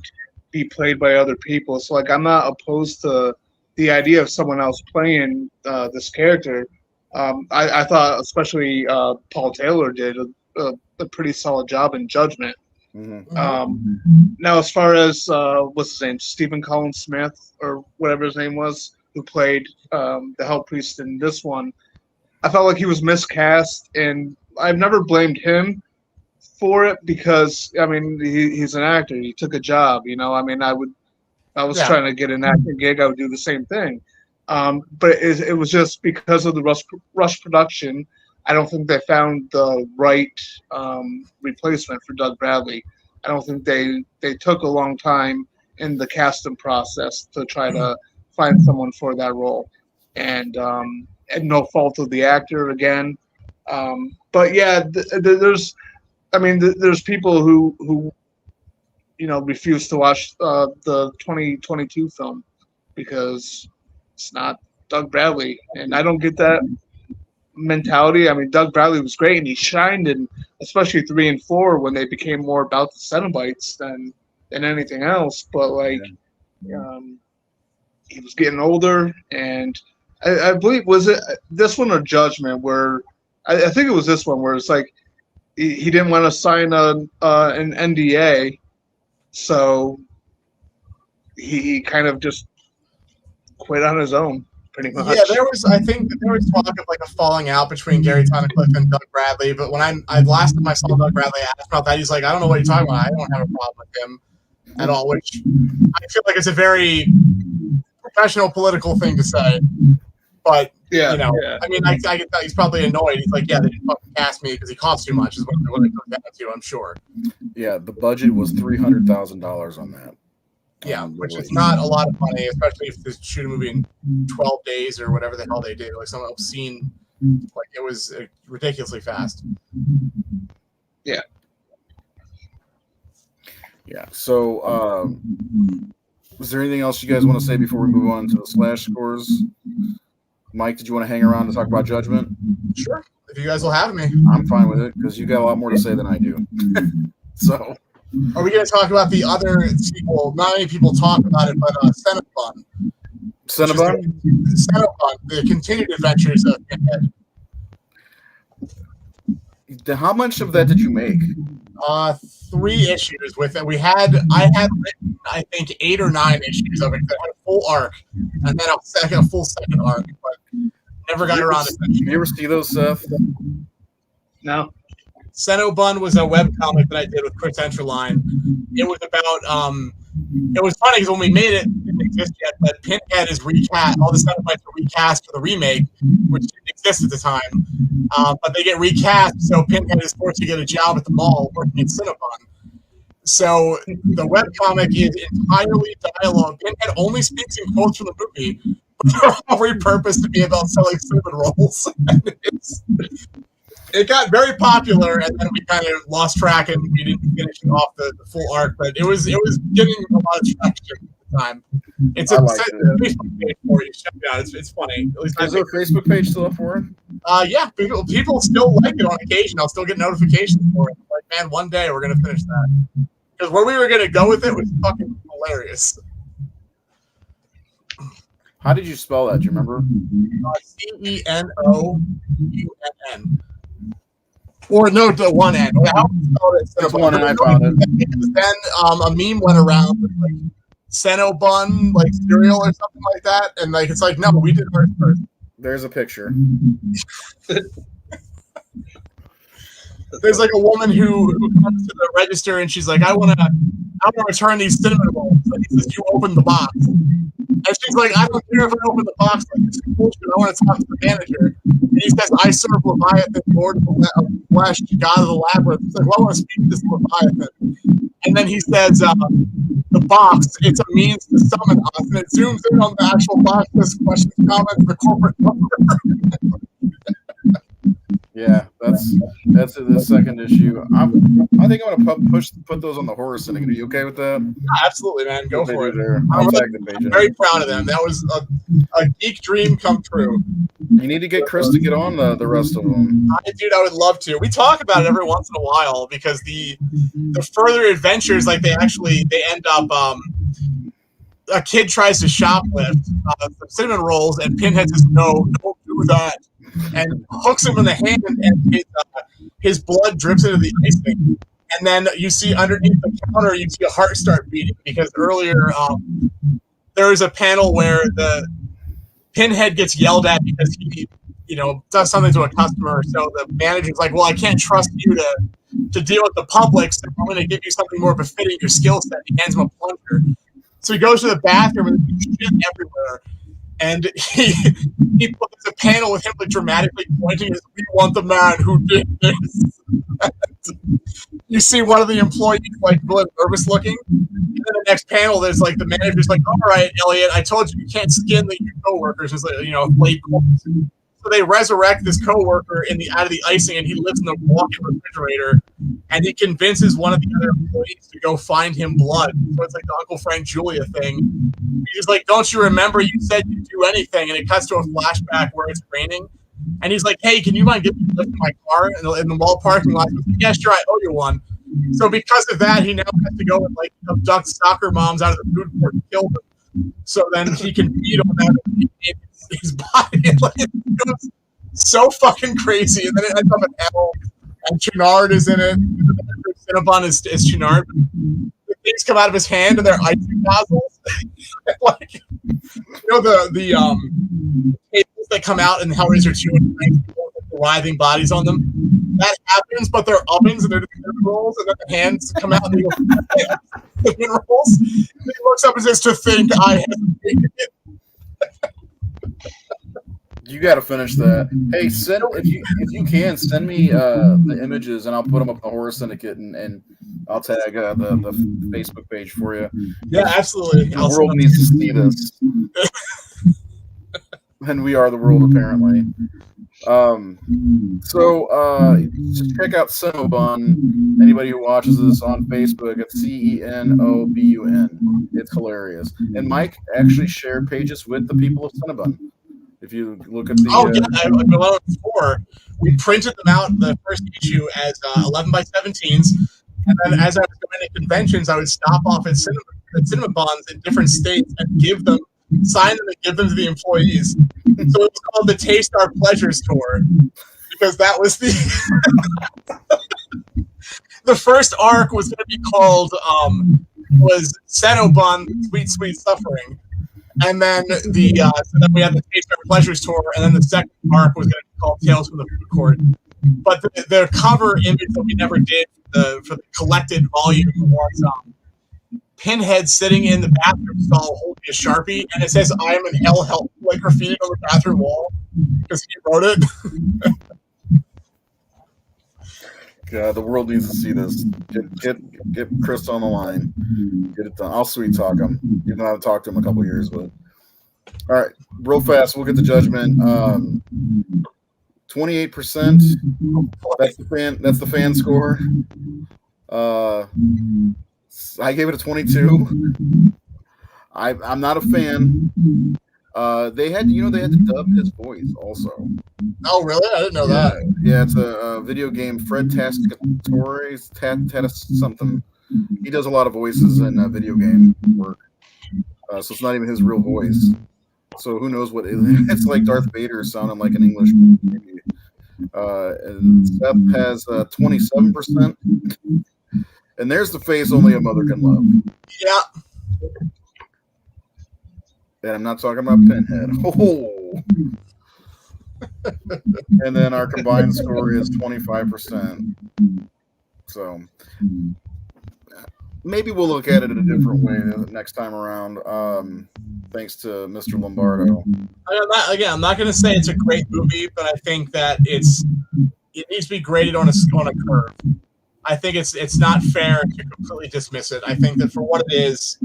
be played by other people. So, I'm not opposed to the idea of someone else playing this character. I thought, especially Paul Taylor did a pretty solid job in Judgment. Mm-hmm. Now, as far as what's his name, Stephen Colin Smith or whatever his name was, who played the Hell Priest in this one, I felt like he was miscast, and I've never blamed him for it because, I mean, he's an actor. He took a job, I mean, I was trying to get an acting gig. I would do the same thing. But it was just because of the rush production. I don't think they found the right replacement for Doug Bradley. I don't think they took a long time in the casting process to try to find someone for that role. And no fault of the actor again. But yeah, there's people who refuse to watch the 2022 film because it's not Doug Bradley, and I don't get that mentality. I mean, Doug Bradley was great, and he shined in especially 3 and 4 when they became more about the Cenobites than anything else. But he was getting older, and I believe, was it this one or Judgment, where I think it was this one where it's like he didn't want to sign an NDA, so he kind of just quit on his own, pretty much. Yeah, I think there was talk of like a falling out between Gary Tunnicliffe and Doug Bradley, but when I last time I saw Doug Bradley asked about that, he's like, I don't know what you're talking about. I don't have a problem with him at all, which I feel like it's a very professional political thing to say. But, I mean, I can tell he's probably annoyed. He's like, yeah, they didn't fucking cast me because he costs too much is what it comes down to, I'm sure. Yeah, the budget was $300,000 on that. Yeah, which is not a lot of money, especially if they shoot a movie in 12 days or whatever the hell they do. Like some obscene, like it was ridiculously fast. Yeah. Yeah. So, is there anything else you guys want to say before we move on to the slash scores? Mike, did you want to hang around to talk about Judgment? Sure. If you guys will have me. I'm fine with it because you got a lot more to say than I do. So. Are we going to talk about the other sequel? Not many people talk about it, but Cinnabon. Cinnabon? Cinnabon, the continued adventures of Pinhead. How much of that did you make? 3 issues with it. I had written, I think, 8 or 9 issues of it. I had a full arc, and then a full second arc, but never got around to it. Did you ever see those, Seth? No. Cinnabon was a webcomic that I did with Chris Enterline. It was about it was funny because when we made it didn't exist yet, but Pinhead is recast. All the Cenobites are recast for the remake, which didn't exist at the time. But they get recast, so Pinhead is forced to get a job at the mall working at Cinnabon. So the webcomic is entirely dialogue. Pinhead only speaks in quotes from the movie, but they're all repurposed to be about selling cinnamon rolls. It got very popular, and then we kind of lost track, and we didn't finish off the full arc. But it was getting a lot of traction at the time. It's a Facebook page for you. Check it out. It's funny. At least is there a Facebook page still up for it? Yeah, people still like it on occasion. I'll still get notifications for it. Like, man, one day we're gonna finish that because where we were gonna go with it was fucking hilarious. How did you spell that? Do you remember? CENOUNN. Or no, the one N. How It's one N. I found it. Then a meme went around with like Cinnabon, like cereal or something like that, and like it's like no, we did ours first. There's a picture. There's like a woman who comes to the register and she's like, I want to return these cinnamon rolls. And he says, you open the box. And she's like, I don't care if I open the box. Like, this is bullshit. I want to talk to the manager. And he says, I serve Leviathan, Lord of the Flesh, God of the Labyrinth. He's like, well, I want to speak to this Leviathan. And then he says, the box, it's a means to summon us. And it zooms in on the actual box. This question, comments, the corporate number. Yeah, that's the second issue. I think I'm gonna put those on the horror syndicate. Are you okay with that? Absolutely, man. Go for it. I'm very proud of them. That was a geek dream come true. You need to get Chris to get on the rest of them. Dude, I would love to. We talk about it every once in a while because the further adventures, like they end up. A kid tries to shoplift some cinnamon rolls, and Pinhead says, "No, don't do that." And hooks him in the hand, and his blood drips into the icing. And then you see underneath the counter, you see a heart start beating because earlier there was a panel where the Pinhead gets yelled at because he, does something to a customer. So the manager's like, "Well, I can't trust you to deal with the public, so I'm going to give you something more befitting your skill set." He hands him a plunger. So he goes to the bathroom and there's shit everywhere. And he puts a panel with him like dramatically pointing as we want the man who did this. You see one of the employees like really nervous looking. And then the next panel, there's like the manager's like, "All right, Elliot, I told you can't skin your coworkers." It's like, late corpse. So they resurrect this coworker out of the icing, and he lives in the walk-in refrigerator. And he convinces one of the other employees to go find him blood. So it's like the Uncle Frank Julia thing. He's like, "Don't you remember you said you'd do anything?" And it cuts to a flashback where it's raining. And he's like, "Hey, can you mind giving me a lift in my car in the mall parking lot?" Like, "Yeah, sure, I owe you one." So because of that, he now has to go and like abduct soccer moms out of the food court and kill them. So then he can feed on that. his body. Like, it was so fucking crazy. And then it ends up in hell, and Chunard is in it. Cinnabon is Chunard. The things come out of his hand, and they're ice nozzles. Like, you know, the cables that come out in Hellraiser 2 and the writhing bodies on them. That happens, but they're ovens and they're cinnamon rolls, and then the hands come out and they go cinnamon rolls. And he looks up and says, "To think I have made it." You got to finish that. Hey, send if you can send me the images, and I'll put them up on the Horror Syndicate, and I'll tag the Facebook page for you. Yeah, absolutely. The world needs to see this, and we are the world apparently. Just check out Cinnabon. Anybody who watches this on Facebook, it's CENOBUN. It's hilarious. And Mike actually shared pages with the people of Cinnabon. If you look at the below 4, we printed them out the first issue as 11 by 17s, and then as I was going to conventions, I would stop off at Cinnabons in different states and sign them and give them to the employees. So it was called the Taste Our Pleasures Tour, because that was the first arc was going to be called was Cinnabon Sweet Sweet Suffering. And then so then we had the Taste Our Pleasures Tour, and then the second arc was going to be called Tales from the Food Court. But the cover image that we never did for the collected volume was Pinhead sitting in the bathroom stall holding a Sharpie, and it says, "I am an L-Help," like graffiti on the bathroom wall, because he wrote it. God, the world needs to see this. Get Chris on the line. Get it done. I'll sweet talk him. Even though I've talked to him a couple years, but all right, real fast. We'll get the Judgment. 28%. That's the fan score. I gave it a 22. I'm not a fan. They had to dub his voice also. Oh, really? I didn't know that. Yeah, it's a video game. Fred Tascatore, something. He does a lot of voices in video game work. So it's not even his real voice. So who knows what it's like? Darth Vader sounding like an English maybe. And Seth has 27%. And there's the face only a mother can love. Yeah. And I'm not talking about Pinhead. Oh. And then our combined score is 25%. So maybe we'll look at it in a different way the next time around. Thanks to Mr. Lombardo. I'm not going to say it's a great movie, but I think that it needs to be graded on a curve. I think it's not fair to completely dismiss it. I think that for what it is,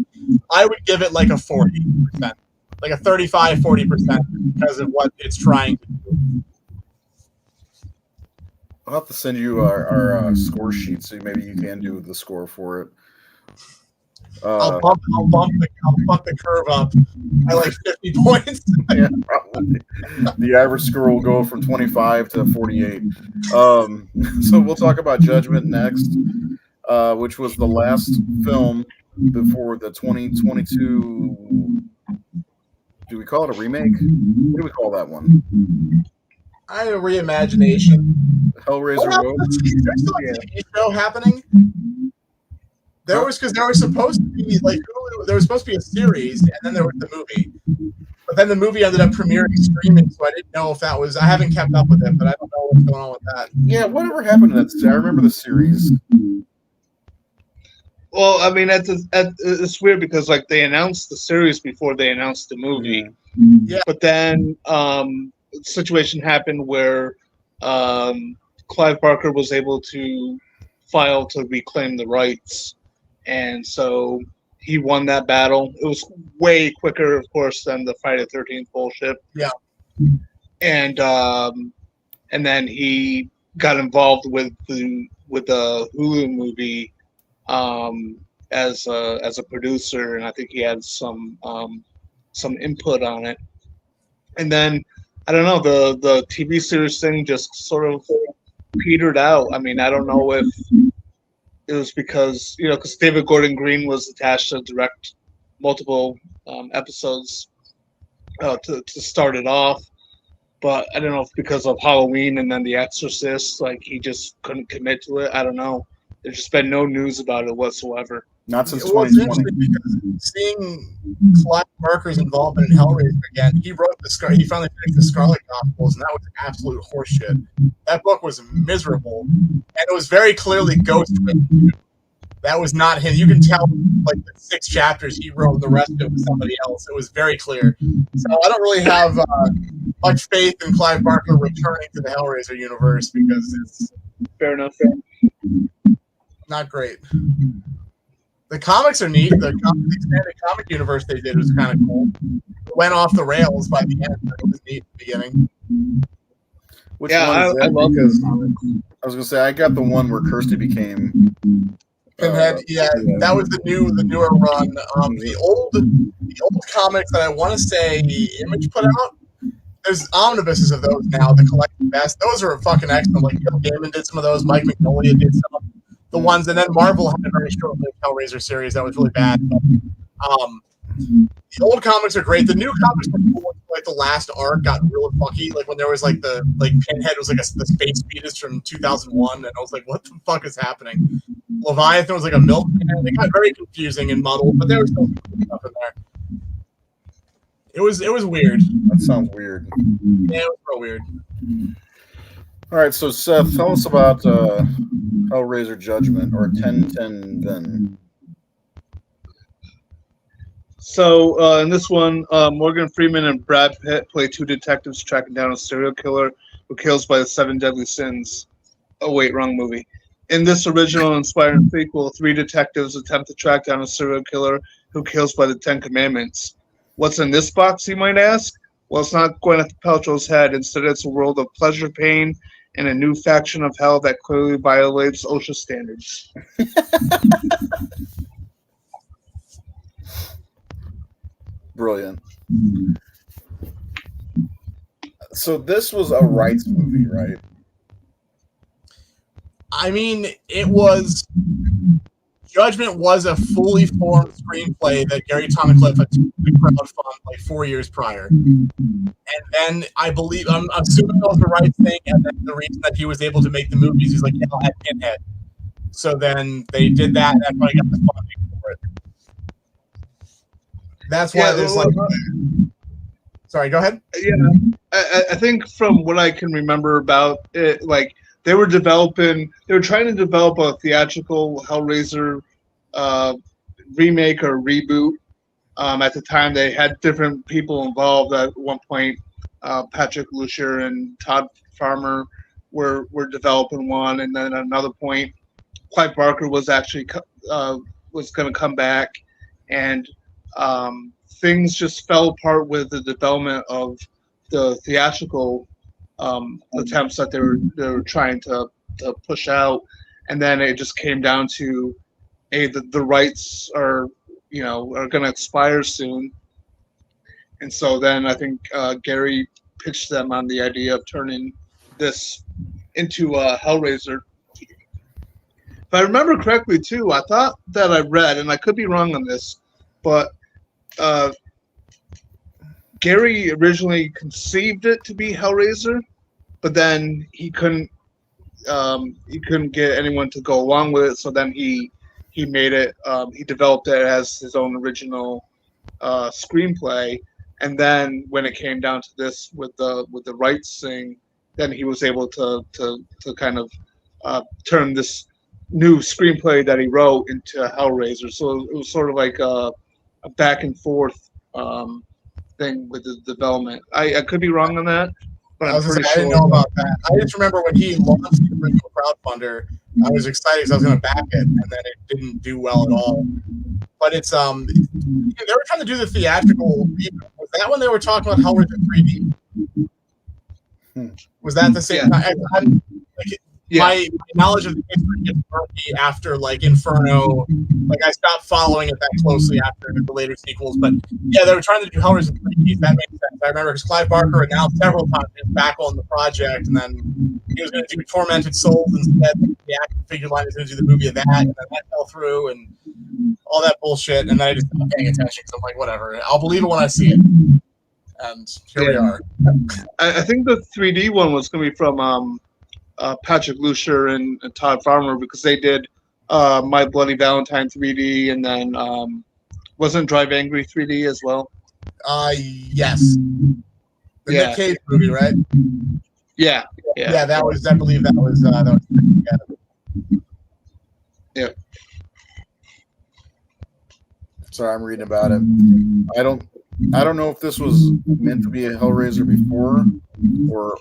I would give it like a 40%, like a 35-40% because of what it's trying to do. I'll have to send you our score sheet so maybe you can do the score for it. I'll bump the curve up by like 50 points. Yeah, probably. The average score will go from 25 to 48. So we'll talk about Judgment next, which was the last film before the 2022. Do we call it a remake? What do we call that one? I have a reimagination. Hellraiser Road. There's still a TV show happening. There was supposed to be there was supposed to be a series, and then there was the movie. But then the movie ended up premiering streaming, so I didn't know if that was. I haven't kept up with it, but I don't know what's going on with that. Yeah, whatever happened to that? I remember the series. Well, I mean, it's weird because like they announced the series before they announced the movie. Yeah. But then the situation happened where Clive Barker was able to file to reclaim the rights. And so he won that battle. It was way quicker, of course, than the Friday the 13th bullshit. Yeah. And then he got involved with the Hulu movie as a producer, and I think he had some input on it. And then I don't know, the TV series thing just sort of petered out. I mean, I don't know if it was because David Gordon Green was attached to direct multiple episodes, to start it off. But I don't know if because of Halloween and then The Exorcist, like he just couldn't commit to it. I don't know. There's just been no news about it whatsoever. Not since Well, it's 2020. interesting because seeing Clive Barker's involvement in Hellraiser again, he finally finished the Scarlet Gospels, and that was absolute horseshit. That book was miserable, and it was very clearly ghost written. That was not him. You can tell, like the 6 chapters he wrote, the rest of it was somebody else. It was very clear. So I don't really have much faith in Clive Barker returning to the Hellraiser universe because it's Fair enough. not great. The comics are neat. The expanded comic universe they did was kind of cool. It went off the rails by the end, but it was neat at the beginning. Which Yeah, one is I that? love Because those. I was gonna say I got the one where Kirsty became. Pinhead, that was the newer run. The old comics that I want to say Image put out. There's omnibuses of those now. The collected best. Those are fucking excellent. Like Neil Gaiman did some of those. Mike Mignola did some of the ones, and then Marvel had a very short-lived Hellraiser series that was really bad. But, the old comics are great. The new comics were cool. Like the last arc got real fucky. Like when there was like Pinhead was like the space fetus from 2001, and I was like, what the fuck is happening? Leviathan was like a milkman. It got very confusing and muddled, but there was still some stuff in there. It was weird. That sounds weird. Yeah, it was real weird. All right, so Seth, tell us about Hellraiser Judgment or 1010 then. So in this one, Morgan Freeman and Brad Pitt play 2 detectives tracking down a serial killer who kills by the 7 deadly sins. Oh wait, wrong movie. In this original inspiring sequel, 3 detectives attempt to track down a serial killer who kills by the 10 commandments. What's in this box, you might ask? Well, it's not Gwyneth Paltrow's head. Instead, it's a world of pleasure, pain, and a new faction of hell that clearly violates OSHA standards. Brilliant. So this was a rights movie, right? I mean, Judgment was a fully formed screenplay that Gary Tunnicliffe had crowdfunded like 4 years prior. And then I'm assuming that was the right thing, and then the reason that he was able to make the movies, he's like, yeah, I'll add Pinhead. So then they did that, and that's why I got the funding for it. That's why there's like... Sorry, go ahead. Yeah, I think from what I can remember about it, like, they were trying to develop a theatrical Hellraiser remake or reboot. At the time, they had different people involved. At one point, Patrick Lucier and Todd Farmer were developing one, and then at another point, Clive Barker was actually was going to come back, and things just fell apart with the development of the theatrical attempts that they were trying to push out, and then it just came down to the rights are going to expire soon, and so then I think Gary pitched them on the idea of turning this into a Hellraiser. If I remember correctly, too, I thought that I read, and I could be wrong on this, but Gary originally conceived it to be Hellraiser, but then he couldn't get anyone to go along with it. So then he made it. He developed it as his own original screenplay, and then when it came down to this with the rights thing, then he was able to kind of turn this new screenplay that he wrote into Hellraiser. So it was sort of like a back and forth thing with the development. I could be wrong on that, but I'm pretty sure. I didn't know about that. I just remember when he launched the original crowdfunder, I was excited because I was going to back it, and then it didn't do well at all. But it's they were trying to do the theatrical. Was that when they were talking about Hellraiser 3D? Was that the same time? My knowledge of the history gets murky after like Inferno. Like I stopped following it that closely after the later sequels. But yeah, they were trying to do Hellraiser 3D. That makes sense. I remember because Clive Barker announced several times he was back on the project, and then he was going to do Tormented Souls instead. The action figure line was going to do the movie of that, and then that fell through, and all that bullshit. And then I just stopped paying attention because I'm like, whatever. I'll believe it when I see it. and here we are. I think the 3D one was going to be from Patrick Lucier and Todd Farmer because they did My Bloody Valentine 3D and then wasn't Drive Angry 3D as well? Yes. The Nick Cage movie, right? Yeah. Yeah, that was. I believe that was. Yeah. Sorry, I'm reading about it. I don't know if this was meant to be a Hellraiser before,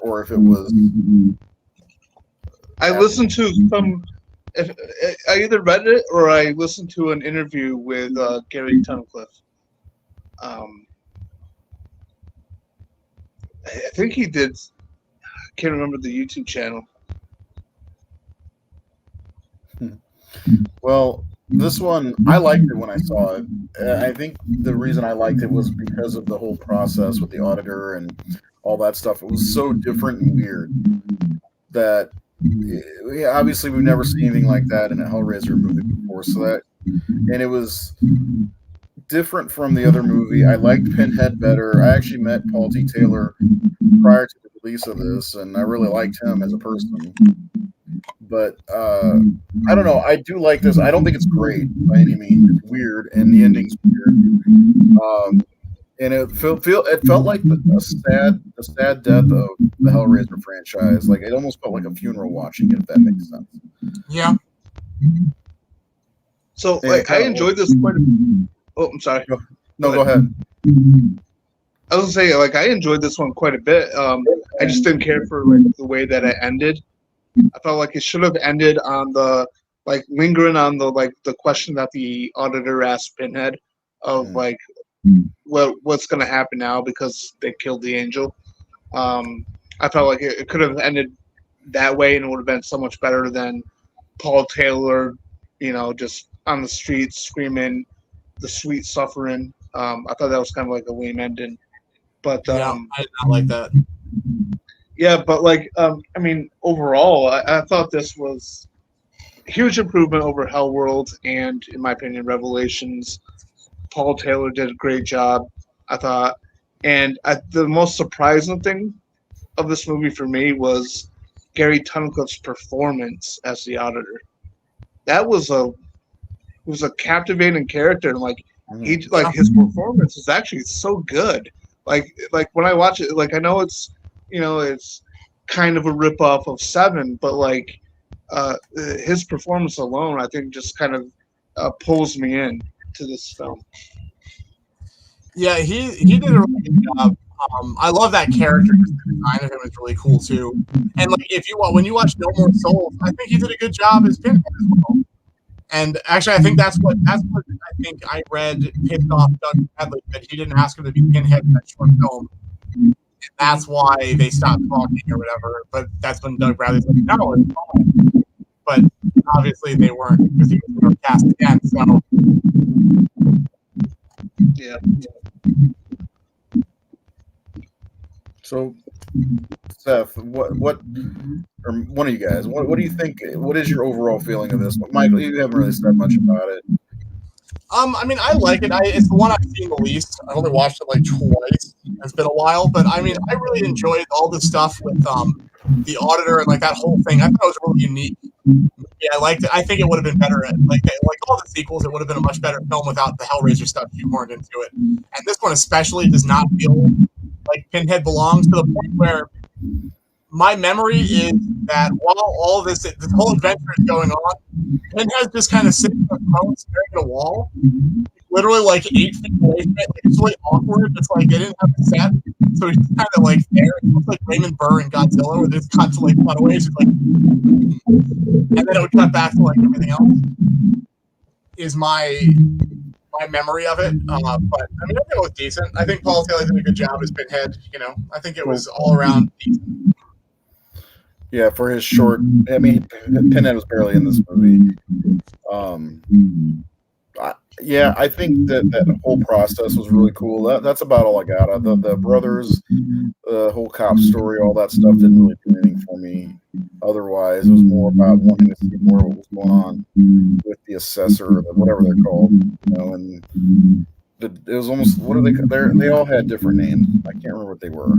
or if it was. I listened to some. I either read it or I listened to an interview with Gary Tunnicliffe. I think he did. I can't remember the YouTube channel. Well, this one, I liked it when I saw it. I think the reason I liked it was because of the whole process with the auditor and all that stuff. It was so different and weird that obviously we've never seen anything like that in a Hellraiser movie before. And it was different from the other movie. I liked Pinhead better. I actually met Paul T. Taylor prior to the release of this, and I really liked him as a person. But I don't know. I do like this. I don't think it's great by any means. It's weird, and the ending's weird. And it felt like a sad death of the Hellraiser franchise. Like it almost felt like a funeral watching it, if that makes sense. Yeah. So I enjoyed this quite a bit. Oh, I'm sorry. No, go ahead. I was gonna say, I enjoyed this one quite a bit. I just didn't care for the way that it ended. I felt like it should have ended on the lingering on the question that the auditor asked Pinhead of what's gonna happen now because they killed the angel. I felt like it could have ended that way and it would have been so much better than Paul Taylor, just on the streets screaming the sweet suffering. I thought that was kind of like a lame ending. But yeah, I did not like that. Yeah, but overall, I thought this was a huge improvement over Hellworld and, in my opinion, Revelations. Paul Taylor did a great job, I thought. And the most surprising thing of this movie for me was Gary Tunnicliffe's performance as the auditor. That was a captivating character, and his performance is actually so good. Like when I watch it, I know it's it's kind of a ripoff of Seven, but his performance alone, I think, just kind of pulls me in to this film. Yeah, he did a really good job. I love that character. The design of him is really cool too. And when you watch No More Souls, I think he did a good job as Pinhead as well. And actually, I think that's what I think I read pissed off Doug Bradley, that he didn't ask him to be Pinhead in that short film. And that's why they stopped talking or whatever. But that's when Doug Bradley's like, no, it's fine. But obviously they weren't, because he was going to cast again. So yeah. So, Seth, what, or one of you guys, what do you think? What is your overall feeling of this? Michael, you haven't really said much about it. I mean, I like it. It's the one I've seen the least. I only watched it twice. It's been a while, but I mean, I really enjoyed all the stuff with the auditor and that whole thing. I thought it was really unique. Yeah, I liked it. I think it would have been better at like all the sequels. It would have been a much better film without the Hellraiser stuff shoehorned into it. And this one especially does not feel like Pinhead belongs, to the point where my memory is that while all this whole adventure is going on, Pinhead's just kind of sitting on the phone staring at a wall, literally 8 feet away from it. It's really awkward. It's they didn't have the set, so he's kind of there. It looks like Raymond Burr and Godzilla, where there's constantly cutaways, and then it would cut back to everything else. Is my memory of it, but I mean, I think it was decent. I think Paul Taylor did a good job as Pinhead. I think it was all around decent. Yeah, for his short, I mean, Pinhead was barely in this movie. I think that whole process was really cool. That's about all I got. The brothers, the whole cop story, all that stuff didn't really do anything for me. Otherwise, it was more about wanting to see more of what was going on with the assessor, or whatever they're called, and it was almost what are they all had different names. I can't remember what they were,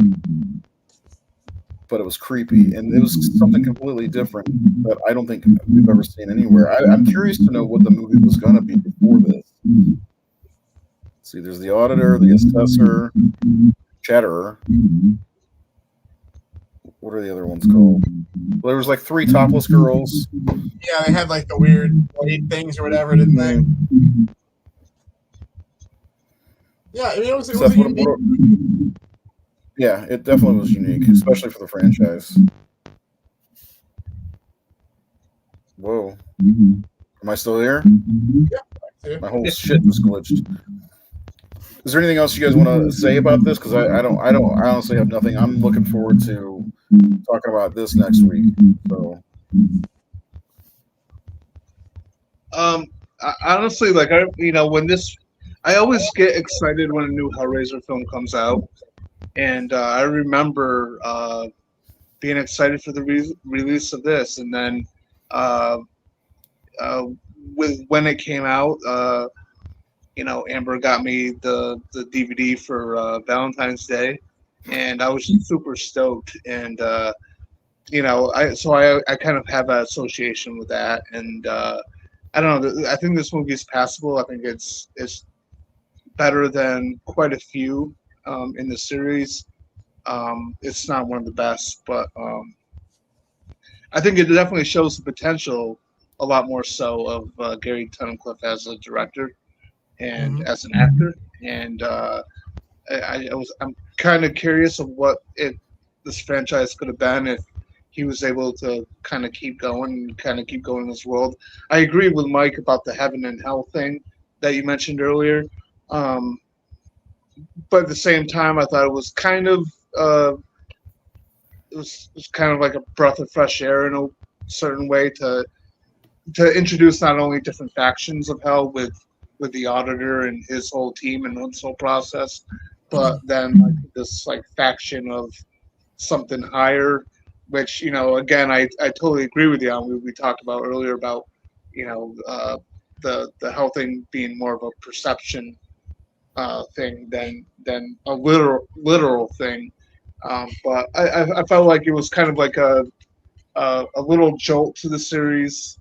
but it was creepy and it was something completely different that I don't think we've ever seen anywhere. I'm curious to know what the movie was going to be before this. Let's see, there's the auditor, the assessor, chatterer. What are the other ones called? Well, there was like 3 topless girls. Yeah, they had like the weird blade things or whatever, didn't they? Yeah, I mean, it was yeah, it definitely was unique, especially for the franchise. Whoa. Am I still here? Yeah. My whole shit was glitched. Is there anything else you guys want to say about this? Because I honestly have nothing. I'm looking forward to talking about this next week. So, honestly, like I always get excited when a new Hellraiser film comes out, and I remember being excited for the release of this, and then with when it came out, Amber got me the DVD for Valentine's Day, and I was just super stoked, and I kind of have that association with that, and I don't know. I think this movie is passable. I think it's better than quite a few in the series. It's not one of the best, but I think it definitely shows the potential a lot more so of Gary Tunnicliffe as a director and as an actor. And I'm kind of curious of what this franchise could have been if he was able to kind of keep going in this world. I agree with Mike about the heaven and hell thing that you mentioned earlier. But at the same time, I thought it was kind of like a breath of fresh air in a certain way to introduce not only different factions of hell with the auditor and his whole team and his whole process, but then like this like faction of something higher, which again I totally agree with you on. We talked about earlier about the hell thing being more of a perception thing than a literal thing. But I felt like it was kind of like a little jolt to the series,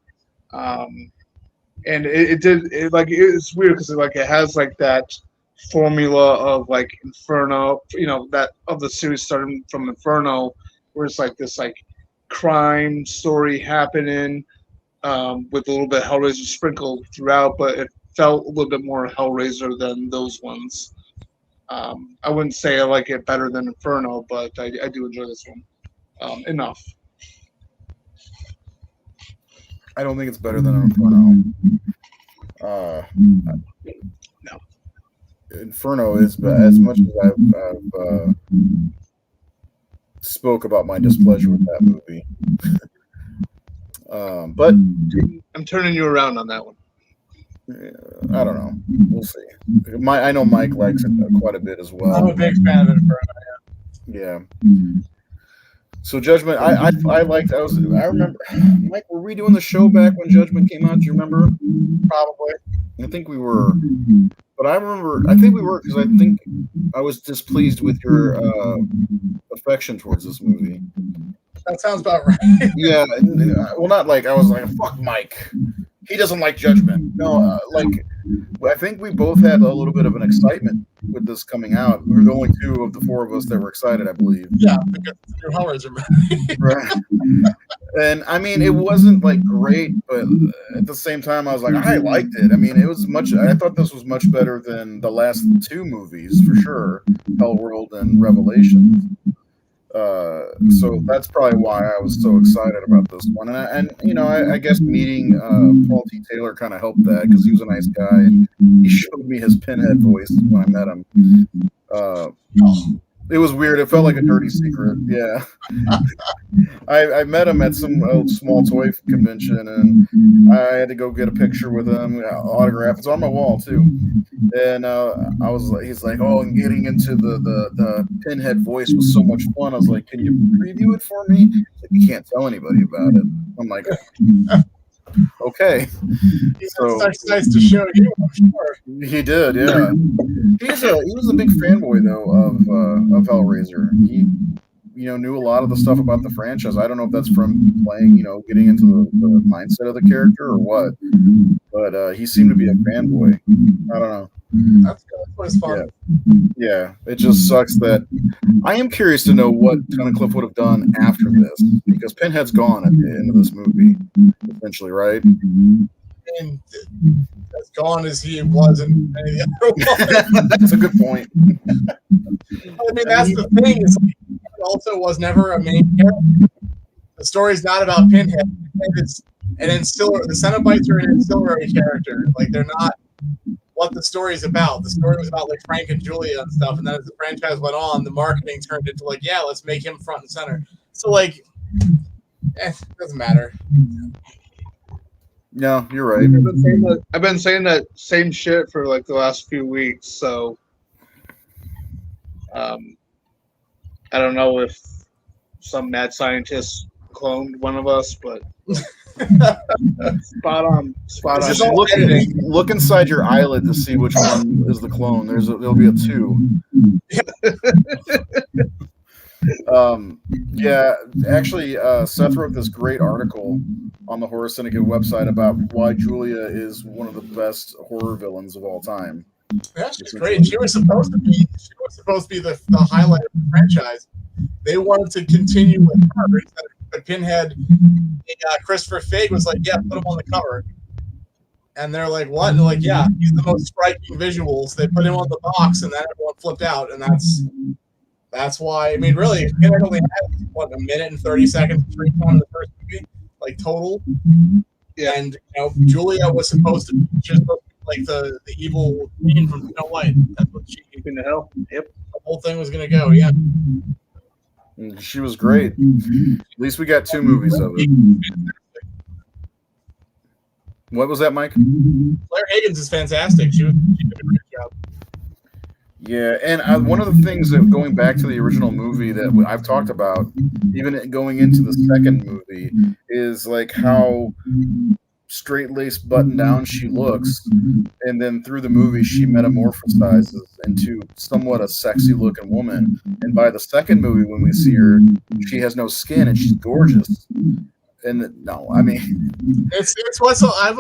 and it's weird because it has like that formula of like Inferno, that of the series starting from Inferno, where it's like this like crime story happening with a little bit of Hellraiser sprinkled throughout, but it felt a little bit more Hellraiser than those ones. I wouldn't say I like it better than Inferno, but I do enjoy this one enough. I don't think it's better than Inferno. No. Inferno is, as much as I've spoke about my displeasure with that movie. But I'm turning you around on that one. I don't know. We'll see. I know Mike likes it quite a bit as well. I'm a big fan of Inferno. Yeah. So Judgment, I liked. I remember, Mike. Were we doing the show back when Judgment came out? Do you remember? Probably. I think we were. But I think we were because I think I was displeased with your affection towards this movie. That sounds about right. Yeah. Well, not like I was like, fuck Mike. He doesn't like Judgment. No, I think we both had a little bit of an excitement with this coming out. We were the only 2 of the 4 of us that were excited, I believe. Yeah, because it's a new Hellraiser movie. Right. And I mean, it wasn't like great, but at the same time, I was like, I liked it. I mean, I thought this was much better than the last 2 movies for sure, Hellworld and Revelation. So that's probably why I was so excited about this one. And I guess meeting Paul T. Taylor kind of helped that because he was a nice guy and he showed me his pinhead voice when I met him. It was weird. It felt like a dirty secret. Yeah. I met him at some small toy convention and I had to go get a picture with him, autograph. It's on my wall too. And he's like, oh, and getting into the pinhead voice was so much fun. I was like, can you preview it for me? Like, you can't tell anybody about it. I'm like, Okay. He So had such nice to show you, I'm sure. he did, yeah. He was a big fanboy though of Hellraiser. He knew a lot of the stuff about the franchise. I don't know if that's from playing, getting into the mindset of the character or what, but he seemed to be a fanboy. I don't know. That's good. That was fun. Yeah, it just sucks that I am curious to know what Tunnicliffe would have done after this, because Pinhead's gone at the end of this movie, essentially, right? And as gone as he was in any of the other one. That's a good point. I mean, that's the thing. Is like, he also was never a main character. The story's not about Pinhead. And then the Cenobites are an ancillary character. Like, they're not what the story's about. The story was about like Frank and Julia and stuff, and then as the franchise went on, the marketing turned into like, yeah, let's make him front and center. So like, it doesn't matter. No, you're right. I've been saying that same shit for like the last few weeks, so I don't know if some mad scientist cloned one of us, but spot on. Just look inside your eyelid to see which one is the clone. There'll be a 2. Yeah, actually, Seth wrote this great article on the Horror Syndicate website about why Julia is one of the best horror villains of all time. Yeah, she's great. She was supposed to be the highlight of the franchise. They wanted to continue with her, but Pinhead, Christopher Feig was like, yeah, put him on the cover. And they're like, what? And they're like, yeah, he's the most striking visuals. They put him on the box, and then everyone flipped out, and that's why. I mean, really, Pinhead only had what, 1 minute and 30 seconds of screen time in the first movie, like total. Yeah. And Julia was supposed to be just like the evil queen from Snow White. That's what she in the hell. Yep. The whole thing was gonna go. Yeah. She was great. At least we got 2 movies of it. What was that, Mike? Claire Higgins is fantastic. She did a great job. Yeah, and one of the things that going back to the original movie that I've talked about, even going into the second movie, is like how straight-laced, button-down she looks, and then through the movie she metamorphosizes into somewhat a sexy-looking woman. And by the second movie, when we see her, she has no skin and she's gorgeous. And no, I mean, it's what's I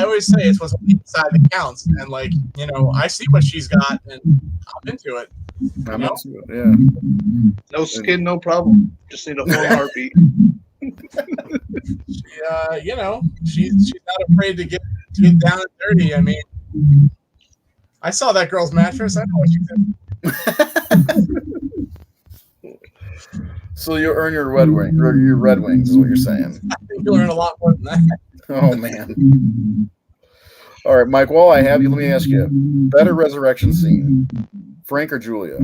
always say it's what's on the inside that counts. And like, I see what she's got, and I'm into it. I'm into it, yeah. No skin, no problem. Just need a full heartbeat. She's not afraid to get down and dirty. I mean, I saw that girl's mattress. I know what she did. So you'll earn your Red Wings is what you're saying. I think you'll earn a lot more than that. Oh man. All right, Mike, while I have you, let me ask you, better resurrection scene, Frank or Julia?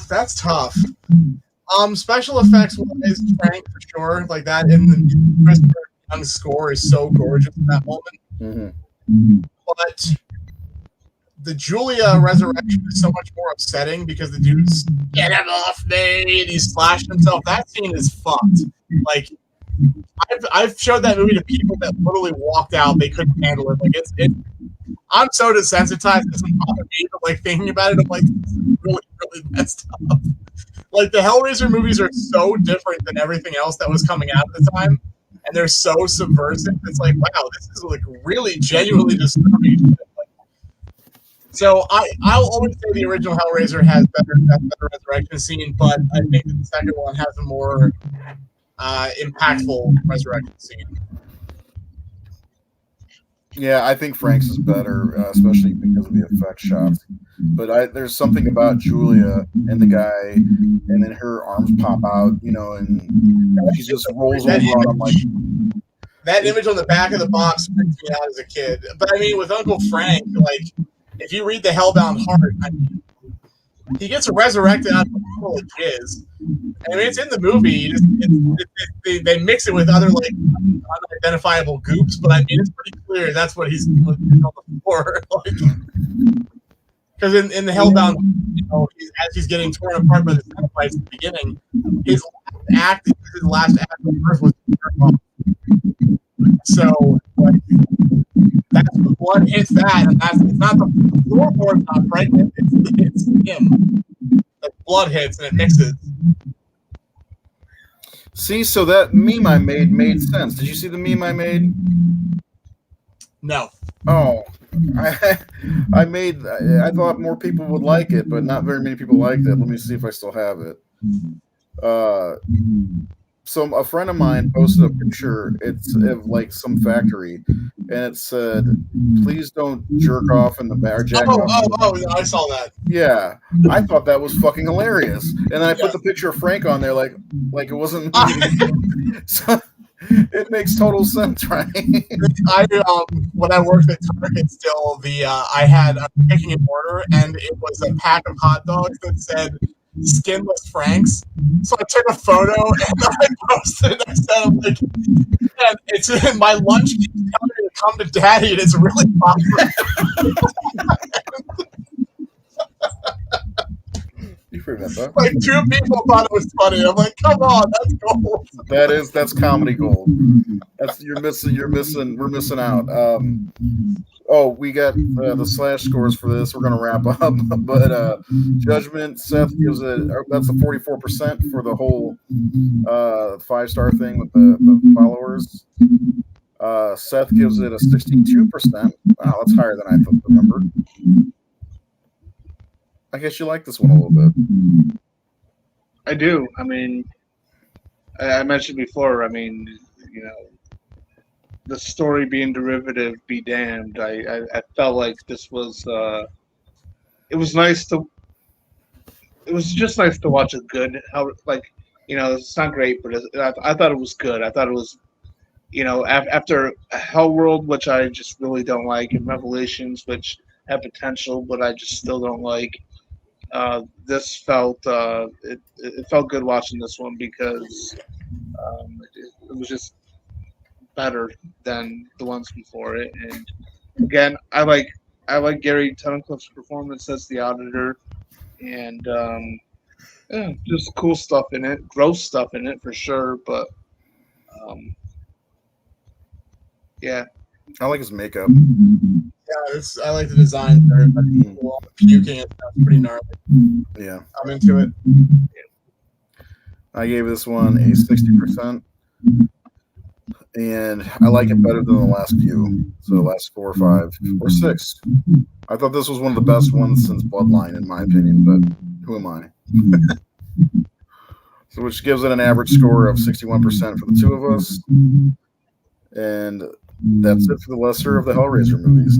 That's tough. Special effects wise, Frank for sure. Like that in the Christopher Young score is so gorgeous in that moment. Mm-hmm. But the Julia resurrection is so much more upsetting because the dude's get him off me and he's slashed himself. That scene is fucked. Like I've showed that movie to people that literally walked out. They couldn't handle it. Like it's I'm so desensitized to some other me, but like thinking about it, I'm like, this is really, really messed up. Like the Hellraiser movies are so different than everything else that was coming out at the time, and they're so subversive. It's like, wow, this is like really genuinely disturbing. So I'll always say the original Hellraiser has better resurrection scene, but I think that the second one has a more impactful resurrection scene. Yeah, I think Frank's is better, especially because of the effect shots. But there's something about Julia and the guy, and then her arms pop out, and she just rolls over on him like. That image on the back of the box freaked me out as a kid. But I mean, with Uncle Frank, like, if you read The Hellbound Heart, I mean, he gets resurrected out of a pool of jizz. I mean, it's in the movie. They mix it with other like unidentifiable goops, but I mean, it's pretty clear that's what he's on the floor. Because in the Hellbound, as he's getting torn apart by the Cenobites at the beginning, his last act on Earth was to jerk off. So like, that's the blood hits that, and it's not the floorboard's not pregnant, it's him. The blood hits and it mixes. See, so that meme I made sense. Did you see the meme I made? No. Oh, I thought more people would like it, but not very many people liked it. Let me see if I still have it. So a friend of mine posted a picture. It's of like some factory, and it said, "Please don't jerk off in the bar." I saw that. Yeah, I thought that was fucking hilarious, and then I put the picture of Frank on there, like it wasn't. So, it makes total sense, right? When I worked at Target, still I was picking an order, and it was a pack of hot dogs that said "Skinless Franks." So I took a photo and I posted it. I said, "I'm like, man, it's my lunch keeps telling me to come to Daddy, and it's really popular." You remember? Like 2 people thought it was funny. I'm like, come on, that's gold. That's comedy gold. We're missing out. We got the slash scores for this. We're gonna wrap up, but Judgment, Seth gives it. That's a 44% for the whole 5-star thing with the followers. Seth gives it a 62%. Wow, that's higher than I remembered. I guess you like this one a little bit. I do. I mean, I mentioned before. I mean, the story being derivative, be damned. I felt like this was. It was nice to. It was just nice to watch a good. It's not great, but I thought it was good. I thought it was. After Hellworld, which I just really don't like, and Revelations, which have potential, but I just still don't like. This felt it felt good watching this one because it was just better than the ones before it. And again, I like Gary Tunnicliffe's performance as the auditor, and just cool stuff in it, gross stuff in it for sure. But yeah, I like his makeup. Yeah, I like the design there. All the puking and stuff, pretty gnarly. Yeah, I'm into it. I gave this one a 60%, and I like it better than the last few. So the last 4 or 5 or 6. I thought this was one of the best ones since Bloodline, in my opinion. But who am I? So, which gives it an average score of 61% for the two of us, and that's it for the lesser of the Hellraiser movies.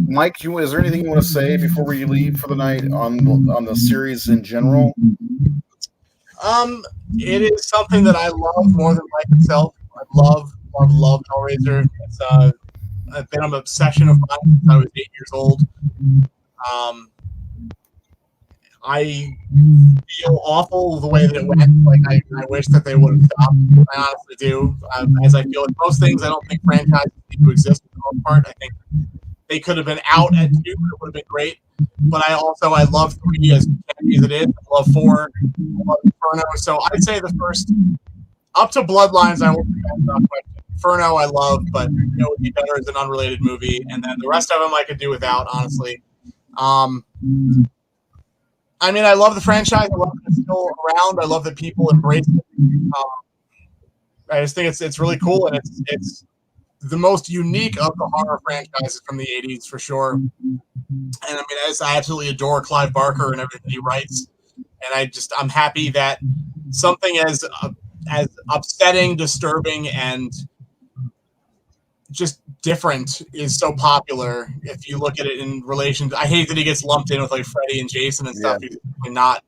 Mike, is there anything you want to say before we leave for the night on the series in general? It is something that I love more than Mike itself. I love Hellraiser. It's been an obsession of mine since I was 8 years old. I feel awful the way that it went. Like I wish that they would have stopped. I honestly do. As I feel with most things, I don't think franchises need to exist for the most part. I think they could have been out at 2. It would have been great. But I love 3 as campy as it is. I love 4. I love Inferno. So I'd say the first up to Bloodlines, I won't forget about. But Inferno, I love, but it would be better as an unrelated movie. And then the rest of them I could do without, honestly. I mean, I love the franchise. I love that it's still around. I love that people embrace it. I just think it's really cool, and it's the most unique of the horror franchises from the 80s for sure. And I mean, I absolutely adore Clive Barker and everything he writes. And I'm happy that something as upsetting, disturbing, and just different is so popular. If you look at it in relation to, I hate that he gets lumped in with like Freddy and Jason and stuff. He's not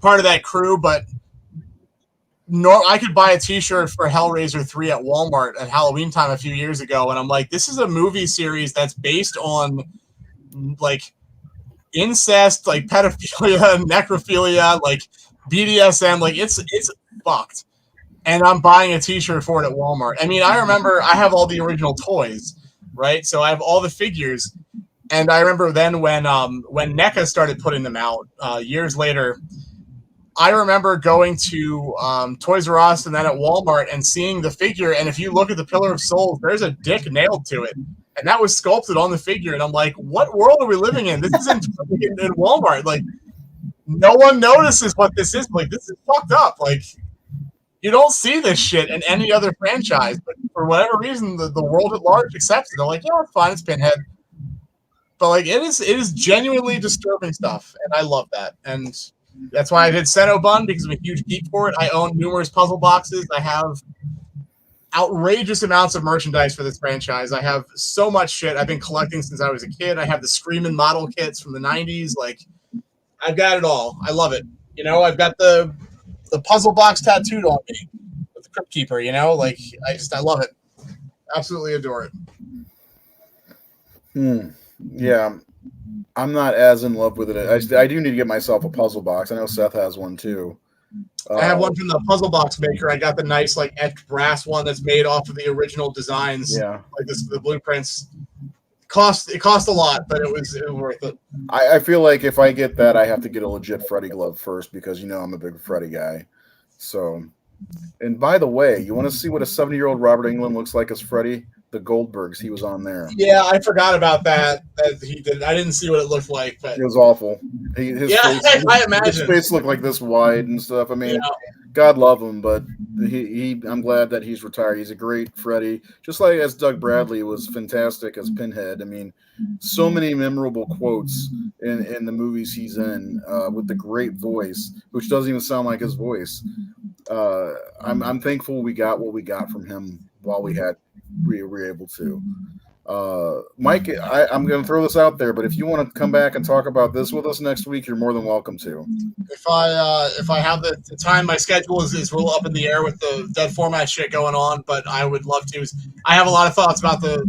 part of that crew, but I could buy a t-shirt for Hellraiser 3 at Walmart at Halloween time a few years ago, and I'm like, this is a movie series that's based on like incest, like pedophilia, necrophilia, like BDSM, like it's fucked. And I'm buying a t-shirt for it at Walmart. I mean, I remember I have all the original toys, right? So I have all the figures. And I remember then when NECA started putting them out years later, I remember going to Toys R Us and then at Walmart and seeing the figure. And if you look at the Pillar of Souls, there's a dick nailed to it. And that was sculpted on the figure. And I'm like, what world are we living in? This is in Walmart. Like, no one notices what this is. Like, this is fucked up. Like, you don't see this shit in any other franchise. But for whatever reason, the world at large accepts it. They're like, yeah, it's fine. It's Pinhead. But, like, it is genuinely disturbing stuff. And I love that. And that's why I did Cenobun, because I'm a huge geek for it. I own numerous puzzle boxes. I have outrageous amounts of merchandise for this franchise. I have so much shit I've been collecting since I was a kid. I have the Screamin' model kits from the 90s. Like, I've got it all. I love it. You know, I've got the puzzle box tattooed on me with the Crypt Keeper, you know? Like, I love it. Absolutely adore it. Yeah. I'm not as in love with it. I do need to get myself a puzzle box. I know Seth has one too. I have one from the puzzle box maker. I got the nice, like, etched brass one that's made off of the original designs. Yeah, like the blueprints. It cost a lot, but it was worth it. I feel like if I get that, I have to get a legit Freddy glove first because you know I'm a big Freddy guy. So, and by the way, you want to see what a 70-year-old Robert Englund looks like as Freddy? The Goldbergs, he was on there. Yeah, I forgot about that he did. I didn't see what it looked like, but it was awful. His face, I imagine his face looked like this wide and stuff. I mean, God love him, but I'm glad that he's retired. He's a great Freddy, just like as Doug Bradley was fantastic as Pinhead. I mean, so many memorable quotes in the movies he's in with the great voice, which doesn't even sound like his voice. I'm thankful we got what we got from him while we were able to. Mike, I'm going to throw this out there, but if you want to come back and talk about this with us next week, you're more than welcome to. If I have the time, my schedule is a little up in the air with the dead format shit going on, but I would love to. I have a lot of thoughts about the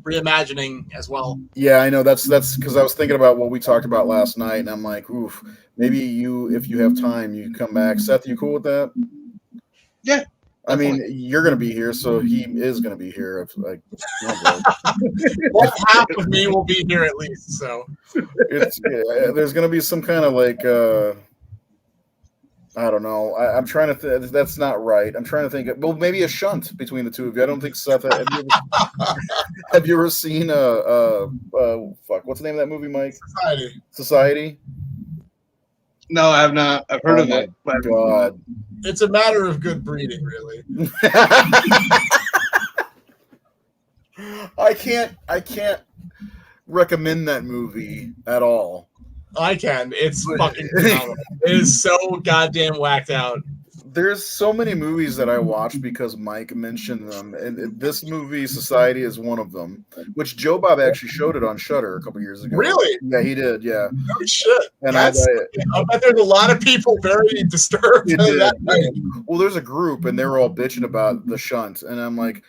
reimagining as well. Yeah, I know that's because I was thinking about what we talked about last night, and I'm like, oof, maybe if you have time, you can come back. Seth, you cool with that? Yeah. I mean, you're going to be here, so he is going to be here. If, like, well, half of me will be here at least. So there's going to be some kind of like, I don't know. I'm trying to. That's not right. I'm trying to think. Well, maybe a shunt between the two of you. I don't think Seth. Have you ever seen fuck? What's the name of that movie, Mike? Society. No, I have not. I've heard of it. But God. It's a matter of good breeding, really. I can't recommend that movie at all. I can. It's fucking phenomenal. It is so goddamn whacked out. There's so many movies that I watch because Mike mentioned them, and this movie, Society, is one of them. Which Joe Bob actually showed it on Shudder a couple years ago. Really? Yeah, he did. Yeah. No shit. And I bet there's a lot of people very disturbed. Well, there's a group, and they were all bitching about the shunt, and I'm like,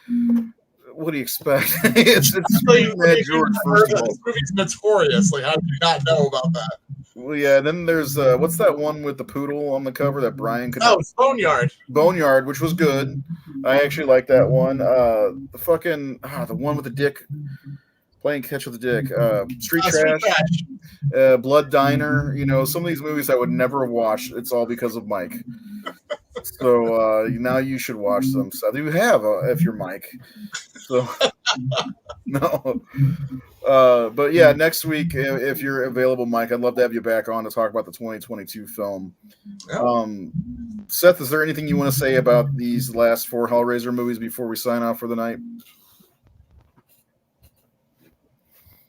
what do you expect? it's George, first of all. This movie's notorious. Like, how do you not know about that? Well, yeah. Then there's what's that one with the poodle on the cover that Brian could? Oh, it's Boneyard. Boneyard, which was good. I actually like that one. The fucking the one with the dick playing catch with the dick. Street Trash. Blood Diner. You know, some of these movies I would never have watched. It's all because of Mike. So now you should watch them. So you have if you're Mike. So no. But yeah, next week if you're available, Mike, I'd love to have you back on to talk about the 2022 film. Seth, is there anything you want to say about these last 4 Hellraiser movies before we sign off for the night?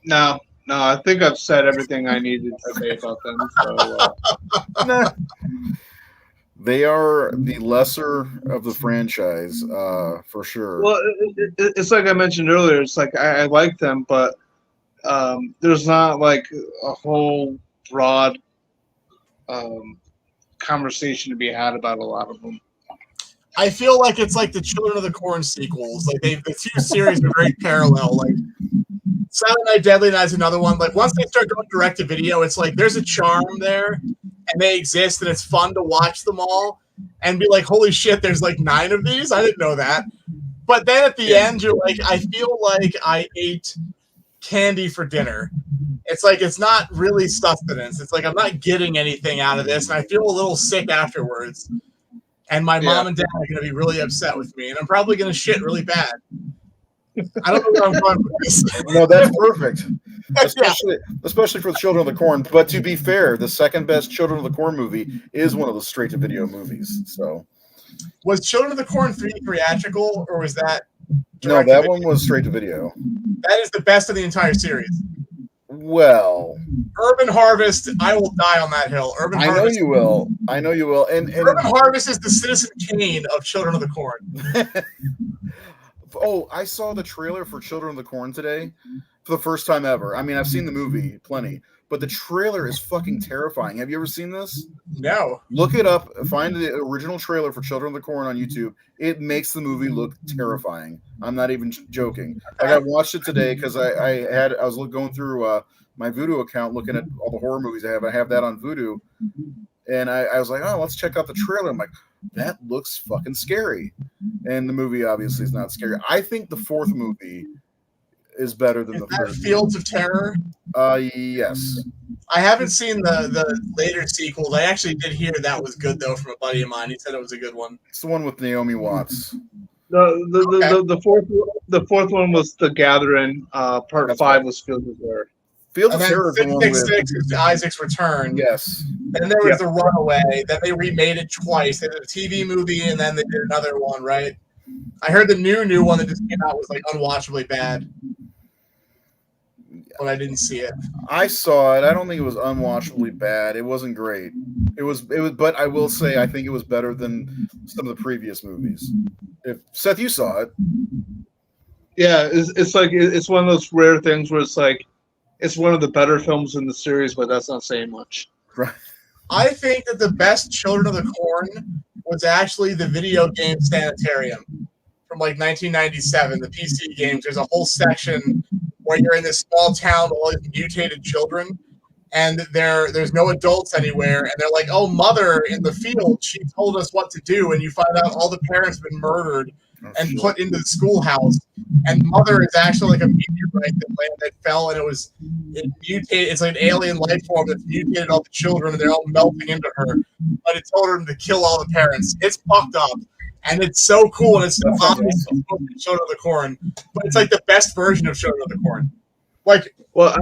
No, I think I've said everything I needed to say about them. So, They are the lesser of the franchise, for sure. Well, it's like I mentioned earlier. It's like I like them, but there's not like a whole broad conversation to be had about a lot of them. I feel like it's like the Children of the Corn sequels. Like the two series are very parallel. Like Silent Night, Deadly Night is another one. Like once they start going direct to video, it's like there's a charm there, and they exist, and it's fun to watch them all and be like, "Holy shit, there's like 9 of these! I didn't know that." But then at the end, you're like, I feel like I ate candy for dinner. It's like it's not really sustenance. It's like I'm not getting anything out of this, and I feel a little sick afterwards. And my mom and dad are going to be really upset with me, and I'm probably going to shit really bad. I don't know where I'm going with this. No, that's perfect. Especially for the Children of the Corn. But to be fair, the second best Children of the Corn movie is one of the straight-to-video movies. So, was Children of the Corn 3 theatrical, or was that? No, that one was straight-to-video. That is the best of the entire series. Well, Urban Harvest, I will die on that hill. Urban Harvest, I know you will. I know you will. And Urban Harvest is the Citizen Kane of Children of the Corn. Oh, I saw the trailer for Children of the Corn today for the first time ever. I mean, I've seen the movie plenty, but the trailer is fucking terrifying. Have you ever seen this? No. Look it up. Find the original trailer for Children of the Corn on YouTube. It makes the movie look terrifying. I'm not even joking. Like, I watched it today because I was going through my Vudu account looking at all the horror movies I have. I have that on Vudu, and I was like, oh, let's check out the trailer. I'm like, that looks fucking scary. And the movie obviously is not scary. I think the fourth movie is better than the third. Fields of Terror? Yes. I haven't seen the later sequels. I actually did hear that was good though from a buddy of mine. He said it was a good one. It's the one with Naomi Watts. The fourth one was The Gathering. Part 5 was Fields of Terror. Fields of Terror is the one with 666 is Isaac's Return. Yes. Then there was The Runaway. Then they remade it twice. They did a TV movie and then they did another one, right? I heard the new one that just came out was like unwatchably bad. But I didn't see it. I saw it. I don't think it was unwatchably bad. It wasn't great. It was, but I will say I think it was better than some of the previous movies. If Seth, you saw it. Yeah, it's like it's one of those rare things where it's like it's one of the better films in the series, but that's not saying much. Right. I think that the best Children of the Corn was actually the video game Sanitarium from like 1997, the PC games. There's a whole section where you're in this small town with all these mutated children, and there's no adults anywhere, and they're like, oh, mother in the field, she told us what to do, and you find out all the parents have been murdered and put into the schoolhouse, and mother is actually like a meteorite that fell, and it mutated. It's like an alien life form that's mutated all the children, and they're all melting into her, but it told her to kill all the parents. It's fucked up. And it's so cool, and it's so obvious Children of the Corn, but it's like the best version of Children of the Corn. Like, well,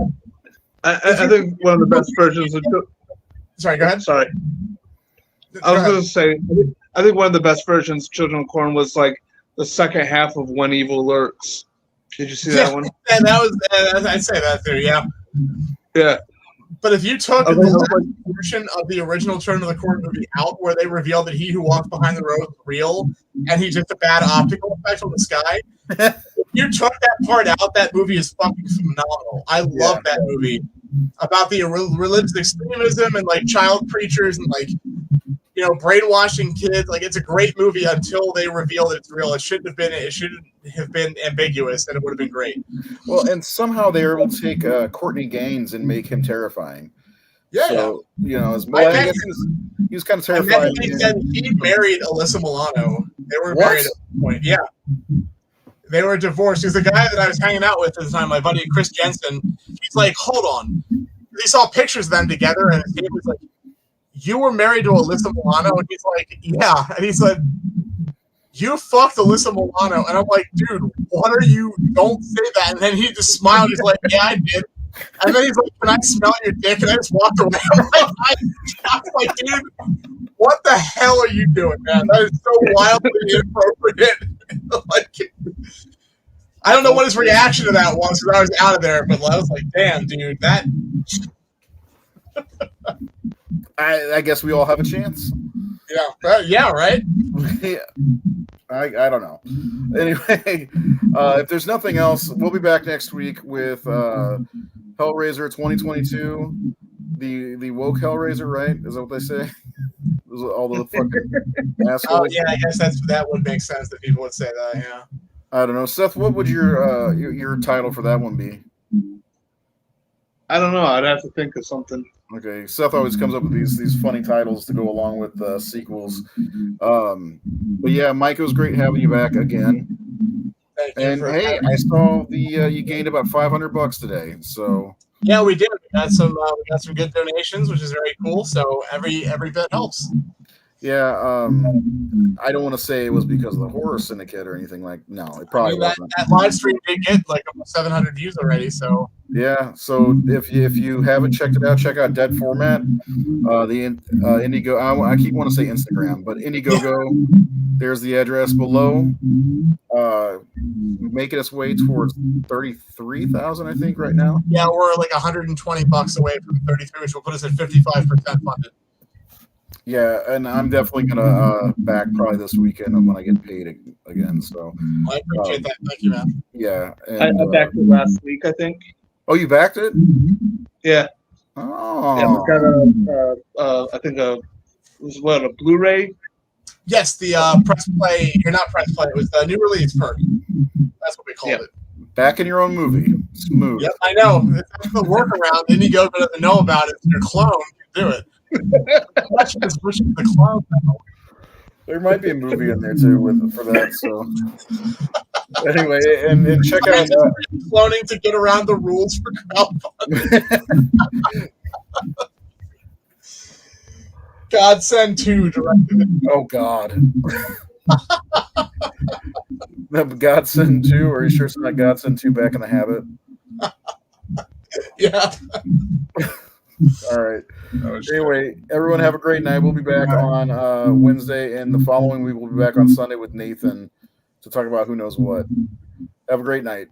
I think one of the best versions of. Sorry, go ahead. Sorry, I was going to say I think one of the best versions of Children of the Corn was like the second half of When Evil Lurks. Did you see that one? Yeah, that was. I'd say that too. Yeah. Yeah. But if you took the last portion of the original Children of the Corn movie out, where they revealed that he who walks behind the road is real, and he's just a bad optical effect on the sky, if you took that part out, that movie is fucking phenomenal. I love that movie about the religious extremism and like child preachers and like brainwashing kids. Like, it's a great movie until they reveal that it's real. It shouldn't have been ambiguous, and it would have been great. Well, and somehow they were able to take Courtney Gaines and make him terrifying. Yeah. So, I guess he was kind of terrifying. He said he married Alyssa Milano. They were married at one point. Yeah. They were divorced. He's the guy that I was hanging out with at the time, my buddy Chris Jensen. He's like, hold on. He saw pictures of them together, and he was like, you were married to Alyssa Milano? And he's like, yeah. And he said, you fucked Alyssa Milano. And I'm like, dude, what are you? Don't say that. And then he just smiled. He's like, yeah, I did. And then he's like, can I smell your dick? And I just walked away. I'm like, dude, what the hell are you doing, man? That is so wildly inappropriate. Like, I don't know what his reaction to that was because I was out of there, but I was like, damn, dude, that. I guess we all have a chance. Yeah, right? Yeah. I don't know. Anyway, if there's nothing else, we'll be back next week with Hellraiser 2022. The woke Hellraiser, right? Is that what they say? All the fucking assholes. Oh, yeah, I guess that would make sense that people would say that, yeah. I don't know. Seth, what would your title for that one be? I don't know. I'd have to think of something. Okay, Seth always comes up with these funny titles to go along with sequels. But yeah, Mike, it was great having you back again. Thank you And for hey, I saw the you gained about $500 today. So yeah, we did. We got some good donations, which is very cool. So every bit helps. yeah, I don't want to say it was because of the horror syndicate or anything like. No, it probably that wasn't. live stream did get like almost 700 views already. So Yeah, so if you haven't checked it out, check out Dead Format. The Indigo. I keep wanting to say Instagram, but Indiegogo. There's the address below. Making its way towards 33,000, I think, right now. yeah, we're like $120 away from 33, which will put us at 55% funded. Yeah, and I'm definitely gonna back probably this weekend when I get paid again. So I appreciate that. Thank you, man. yeah, I and backed it last week, I think. oh, you backed it? Yeah. Oh, Yeah, we got I think it was a Blu-ray. Yes, the press play, or not press play, it was the new release perk. That's what we called it. back in your own movie. Smooth. Yep, I know. That's the workaround. Indiegogo doesn't know about it. Your clone can do it. The question is, which is the clone now? There might be a movie in there too for that. So anyway, and check out cloning to get around the rules for crowdfunding. Godsend 2 directed. Oh God. Godsend 2, or are you sure it's not Godsend 2 Back in the Habit? Yeah. All right. Anyway, everyone have a great night. We'll be back on Wednesday, and the following week we'll be back on Sunday with Nathan to talk about who knows what. Have a great night.